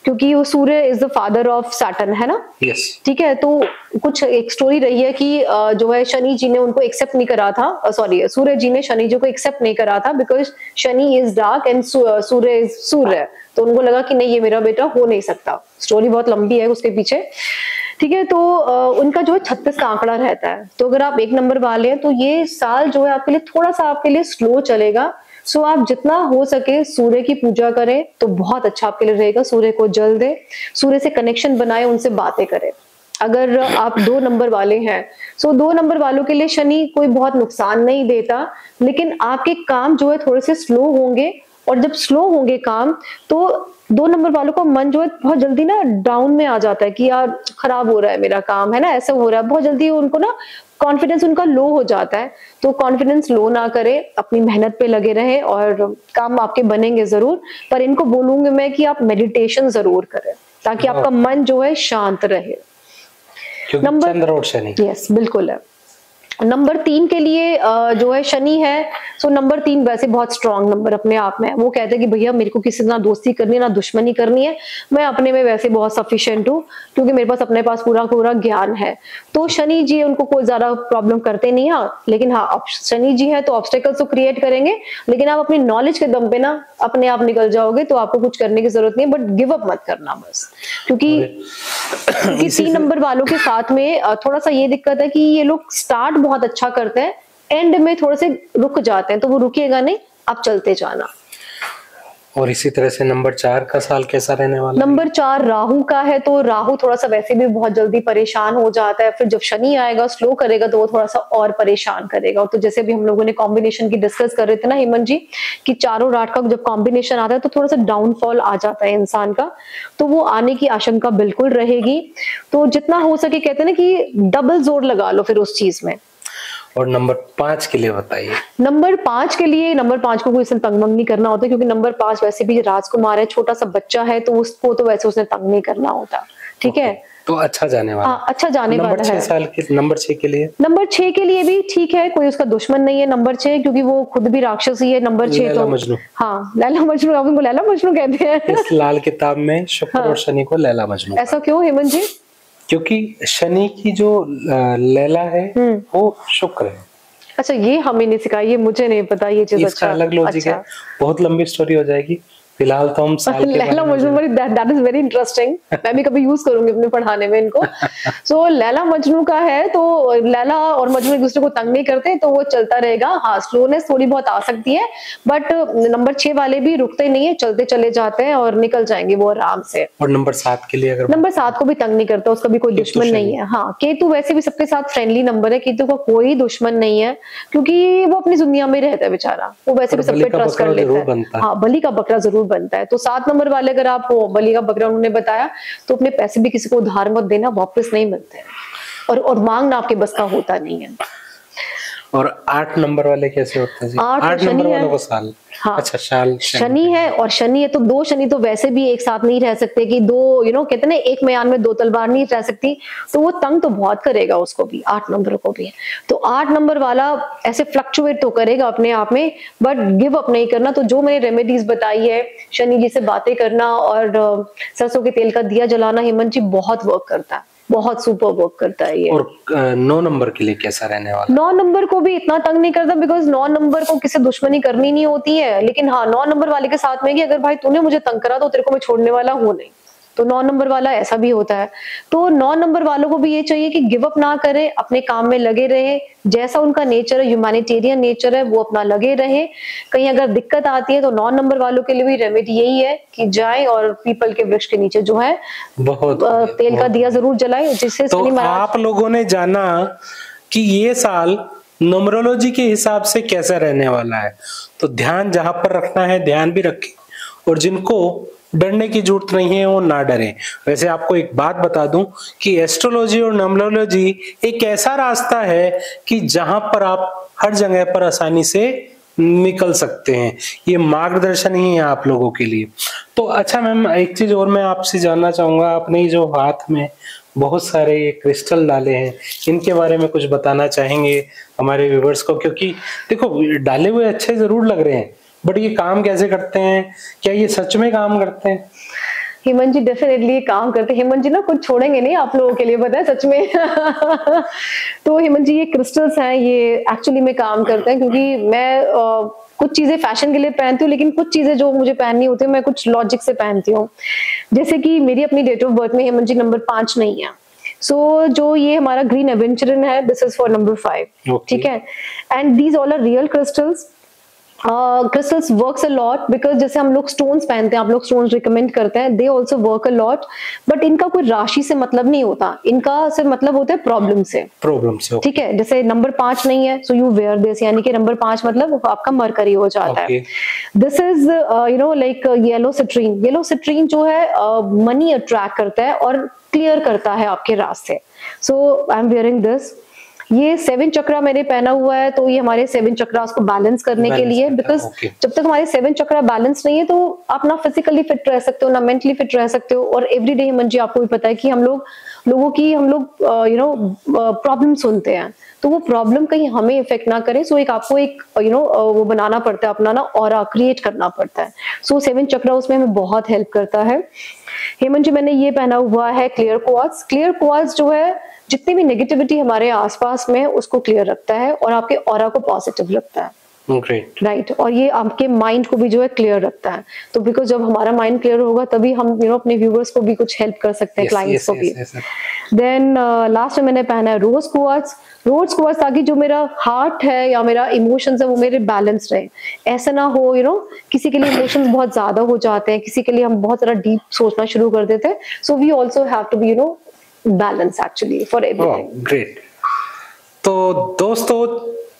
क्योंकि वो Surya is the father of Saturn, है ना। ठीक है, तो कुछ एक स्टोरी रही है कि जो है शनि जी ने उनको एक्सेप्ट नहीं करा था, सॉरी सूर्य जी ने शनि जी को एक्सेप्ट नहीं करा था, because Shani is dark and Surya is Surya. तो उनको लगा कि नहीं, ये मेरा बेटा हो नहीं सकता। स्टोरी बहुत लंबी है उसके पीछे, ठीक है। तो उनका जो है 36 का आंकड़ा रहता है। तो अगर आप 1 नंबर वाले हैं तो ये साल जो है आपके लिए थोड़ा सा आपके लिए स्लो चलेगा। सो आप जितना हो सके सूर्य की पूजा करें तो बहुत अच्छा आपके लिए रहेगा। सूर्य को जल दे, सूर्य से कनेक्शन बनाए, उनसे बातें करें। अगर आप 2 नंबर वाले हैं, सो 2 नंबर वालों के लिए शनि कोई बहुत नुकसान नहीं देता, लेकिन आपके काम जो है थोड़े से स्लो होंगे, और जब स्लो होंगे काम तो 2 नंबर वालों का मन जो है बहुत जल्दी ना डाउन में आ जाता है कि यार खराब हो रहा है मेरा काम, है ना, ऐसा हो रहा है। बहुत जल्दी उनको ना कॉन्फिडेंस उनका लो हो जाता है। तो कॉन्फिडेंस लो ना करें, अपनी मेहनत पे लगे रहें और काम आपके बनेंगे जरूर। पर इनको बोलूंगी मैं कि आप मेडिटेशन जरूर करें ताकि आपका मन जो है शांत रहे। नंबर चंद्र और शनि, यस बिल्कुल है। नंबर 3 के लिए जो है शनि है, सो नंबर 3 वैसे बहुत स्ट्रॉन्ग नंबर अपने आप में। वो कहते हैं कि भैया मेरे को किसी से ना दोस्ती करनी है ना दुश्मनी करनी है, मैं अपने में वैसे बहुत सफिशिएंट हूँ क्योंकि मेरे पास अपने पास पूरा पूरा ज्ञान है। तो शनि जी उनको कोई ज्यादा प्रॉब्लम करते नहीं है, लेकिन हाँ शनि जी है तो ऑब्स्टेकल्स तो क्रिएट करेंगे, लेकिन आप अपनी नॉलेज के दम पे ना अपने आप निकल जाओगे, तो आपको कुछ करने की जरूरत नहीं है, बट गिव अप मत करना बस। क्योंकि 3 नंबर वालों के साथ में थोड़ा सा ये दिक्कत है कि ये लोग स्टार्ट बहुत अच्छा करते हैं, एंड में थोड़े से रुक जाते हैं, तो वो रुकिएगा नहीं, आप चलते जाना। और इसी तरह से नंबर 4 का साल कैसा रहने वाला है? नंबर 4 राहु का है, तो राहु थोड़ा सा वैसे भी बहुत जल्दी परेशान हो जाता है, फिर जब शनि आएगा स्लो करेगा तो वो थोड़ा सा और परेशान करेगा। तो जैसे भी हम लोगों ने कॉम्बिनेशन की डिस्कस कर रहे थे ना हेमंत जी, कि 4 और 8 का जब कॉम्बिनेशन आता है तो थोड़ा सा डाउनफॉल आ जाता है इंसान का, तो वो आने की आशंका बिल्कुल रहेगी। तो जितना हो सके कहते हैं ना कि डबल जोर लगा लो फिर उस चीज में। और नंबर 5 के लिए बताइए। नंबर 5 के लिए, नंबर 5 को कोई इसने तंग मंग नहीं करना होता, क्योंकि नंबर 5 वैसे भी राजकुमार है, छोटा सा बच्चा है, तो उसको तो वैसे उसने तंग नहीं करना होता। ठीक है, तो अच्छा जाने वाला। हाँ अच्छा जाने वाला है। नंबर 6 साल के, नंबर 6 के लिए, नंबर 6 के लिए भी ठीक है, कोई उसका दुश्मन नहीं है नंबर 6, क्योंकि वो खुद भी राक्षस ही है। नंबर 6 तो मजनू। हाँ लैला मजनू, आप उनको लैला मजनू कहते हैं। इस लाल किताब में शुक्र और शनि को लैला मजनू। ऐसा क्यों हेमंत जी? क्योंकि शनि की जो लैला है वो शुक्र है। अच्छा, ये हमें नहीं सिखाई, ये मुझे नहीं पता ये चीज। इसका अलग लॉजिक है, बहुत लंबी स्टोरी हो जाएगी। फिलहाल तो हम साल के Laila Majnu, that is very interesting, मैं भी कभी यूज करूंगी अपने पढ़ाने में इनको। सो लैला मजनू का है, तो लैला और मजनू एक दूसरे को तंग नहीं करते, तो वो चलता रहेगा। हाँ स्लोनेस थोड़ी बहुत आ सकती है, बट नंबर 6 वाले भी रुकते नहीं है, चलते चले जाते हैं और निकल जाएंगे वो आराम से। और नंबर 7 के लिए, अगर नंबर 7 को भी तंग नहीं करता, उसका भी कोई दुश्मन नहीं है। हाँ केतु वैसे भी सबके साथ फ्रेंडली नंबर है, केतु का कोई दुश्मन नहीं है, क्योंकि वो अपनी दुनिया में रहता है बेचारा, वो वैसे भी सब पे ट्रस्ट कर लेता है। हाँ बलि का बकरा जरूर बनता है। तो 7 नंबर वाले अगर आप बलि का बकरा उन्होंने बताया, तो अपने पैसे भी किसी को उधार मत देना, वापस नहीं मिलते हैं, और मांगना आपके बस का होता नहीं है। और 8 नंबर वाले कैसे होते हैं जी? 8 नंबर वालों को साल। हाँ अच्छा, साल शनि है, और शनि है तो 2 शनि तो वैसे भी एक साथ नहीं रह सकते, कि 2 कहते हैं ना एक म्यान में 2 तलवार नहीं रह सकती, तो वो तंग तो बहुत करेगा उसको भी, 8 नंबर को भी। तो 8 नंबर वाला ऐसे फ्लक्चुएट तो करेगा अपने आप में, बट गिव अप नहीं करना। तो जो मैंने रेमेडीज बताई है, शनि जी से बातें करना और सरसों के तेल का दिया जलाना, हेमंत जी बहुत वर्क करता है, बहुत सुपर वर्क करता है ये। और 9 नंबर के लिए कैसा रहने वाला? 9 नंबर को भी इतना तंग नहीं करता, बिकॉज 9 नंबर को किसी दुश्मनी करनी नहीं होती है, लेकिन हाँ 9 नंबर वाले के साथ में कि अगर भाई तूने मुझे तंग करा तो तेरे को मैं छोड़ने वाला हूं नहीं, तो 9 नंबर वाला ऐसा भी होता है। तो 9 नंबर वालों को भी ये चाहिए कि गिव अप ना करें, अपने काम में लगे रहे, जैसा उनका नेचर है, ह्यूमैनिटेरियन नेचर है, वो अपना लगे रहे। कहीं अगर दिक्कत आती है तो 9 नंबर वालों के लिए भी रेमेडी यही है कि जाए और पीपल के वृक्ष के नीचे जो है बहुत तेल का दिया जरूर जलाए, जिससे तो आप लोगों ने जाना कि ये साल न्यूमरोलॉजी के हिसाब से कैसा रहने वाला है। तो ध्यान जहां पर रखना है ध्यान भी रखें, और जिनको डरने की जरूरत नहीं है वो ना डरें। वैसे आपको एक बात बता दूं कि एस्ट्रोलॉजी और न्यूमरोलॉजी एक ऐसा रास्ता है कि जहां पर आप हर जगह पर आसानी से निकल सकते हैं, ये मार्गदर्शन ही है आप लोगों के लिए। तो अच्छा मैम, एक चीज और मैं आपसे जानना चाहूंगा, आपने जो हाथ में बहुत सारे ये क्रिस्टल डाले हैं, इनके बारे में कुछ बताना चाहेंगे हमारे व्यूवर्स को? क्योंकि देखो डाले हुए अच्छे जरूर लग रहे हैं, बट ये काम कैसे करते हैं, क्या ये सच में काम करते हैं? हेमंत जी डेफिनेटली काम करते हैं। हेमंत जी ना कुछ छोड़ेंगे नहीं आप लोगों के लिए, पता है सच में। तो हेमंत जी ये क्रिस्टल्स हैं, ये एक्चुअली में काम करते हैं, क्योंकि मैं कुछ चीजें फैशन के लिए पहनती हूँ, लेकिन कुछ चीजें जो मुझे पहननी होती है मैं कुछ लॉजिक से पहनती हूँ। जैसे कि मेरी अपनी डेट ऑफ बर्थ में हेमंत जी नंबर 5 नहीं है, सो जो ये हमारा ग्रीन एवेंचरन है, दिस इज फॉर नंबर 5। ठीक है, and these all are real crystals. Crystals works a lot, because जैसे हम लोग स्टोन्स पहनते हैं, आप लोग स्टोन्स रिकमेंड करते हैं, they also work a lot, but इनका कोई राशि से मतलब नहीं होता, इनका सिर्फ मतलब होता है प्रॉब्लम से। ठीक है, जैसे नंबर 5 नहीं है, सो यू वेयर दिस, यानी कि नंबर 5 मतलब आपका मरकरी हो जाता है। This is like yellow citrine. Yellow citrine जो है मनी अट्रैक्ट करता है और क्लियर करता है आपके रास्ते। सो आई एम वेयरिंग दिस, ये 7 चक्रा मैंने पहना हुआ है, तो ये हमारे 7 चक्रास को बैलेंस करने के लिए, बिकॉज जब तक हमारे 7 चक्रा बैलेंस नहीं है तो आप ना फिजिकली फिट रह सकते हो ना मेंटली फिट रह सकते हो। और एवरीडे हेमंत जी आपको भी पता है कि हम लोग प्रॉब्लम सुनते हैं, तो वो प्रॉब्लम कहीं हमें इफेक्ट ना करे। सो एक आपको एक वो बनाना पड़ता है, अपना ना ऑरा क्रिएट करना पड़ता है। सो 7 चक्रा उसमें हमें बहुत हेल्प करता है। हेमंत जी मैंने ये पहना हुआ है क्लियर क्वार्ट्ज। क्लियर क्वार्ट्ज जो है जितनी भी नेगेटिविटी हमारे आसपास में उसको क्लियर रखता है और आपके ऑरा को पॉजिटिव रखता है। Great, right. और ये आपके माइंड को भी जो है क्लियर रखता है। तो बिकॉज जब हमारा माइंड क्लियर होगा तभी हम अपने व्यूवर्स को भी कुछ हेल्प कर सकते हैं, क्लाइंट्स को भी। देन लास्ट में मैंने पहना है रोज क्वार्ट्ज। रोज क्वार्ट्ज ताकि जो मेरा हार्ट है या मेरा इमोशंस है वो मेरे बैलेंस रहे। ऐसा ना हो किसी के लिए इमोशंस बहुत ज्यादा हो जाते हैं, किसी के लिए हम बहुत ज्यादा डीप सोचना शुरू कर देते हैं। So we also have to be balance actually for everything. Great. तो दोस्तों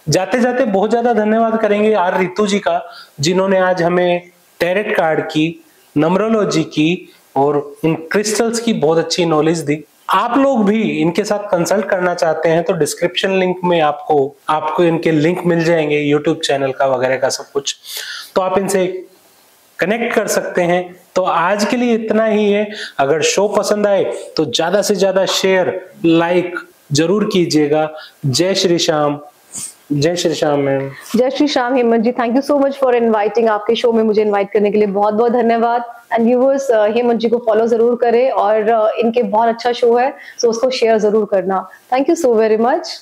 जाते जाते बहुत ज्यादा धन्यवाद करेंगे आर रितु जी का, जिन्होंने आज हमें टैरेट कार्ड की, नंबरोलॉजी की और इन क्रिस्टल्स की बहुत अच्छी नॉलेज दी। आप लोग भी इनके साथ कंसल्ट करना चाहते हैं तो डिस्क्रिप्शन लिंक में आपको इनके लिंक मिल जाएंगे, यूट्यूब चैनल का वगैरह का सब कुछ, तो आप इनसे कनेक्ट कर सकते हैं। तो आज के लिए इतना ही है। अगर शो पसंद आए तो ज्यादा से ज्यादा शेयर लाइक जरूर कीजिएगा। जय श्री श्याम। जय श्री श्याम मैम। जय Shri Shyam Hemant ji, thank you so much for inviting. आपके शो में मुझे इनवाइट करने के लिए बहुत बहुत धन्यवाद। एंड व्यूअर्स हेमंत जी को फॉलो जरूर करें और इनके बहुत अच्छा शो है, सो उसको शेयर जरूर करना। Thank you so very much.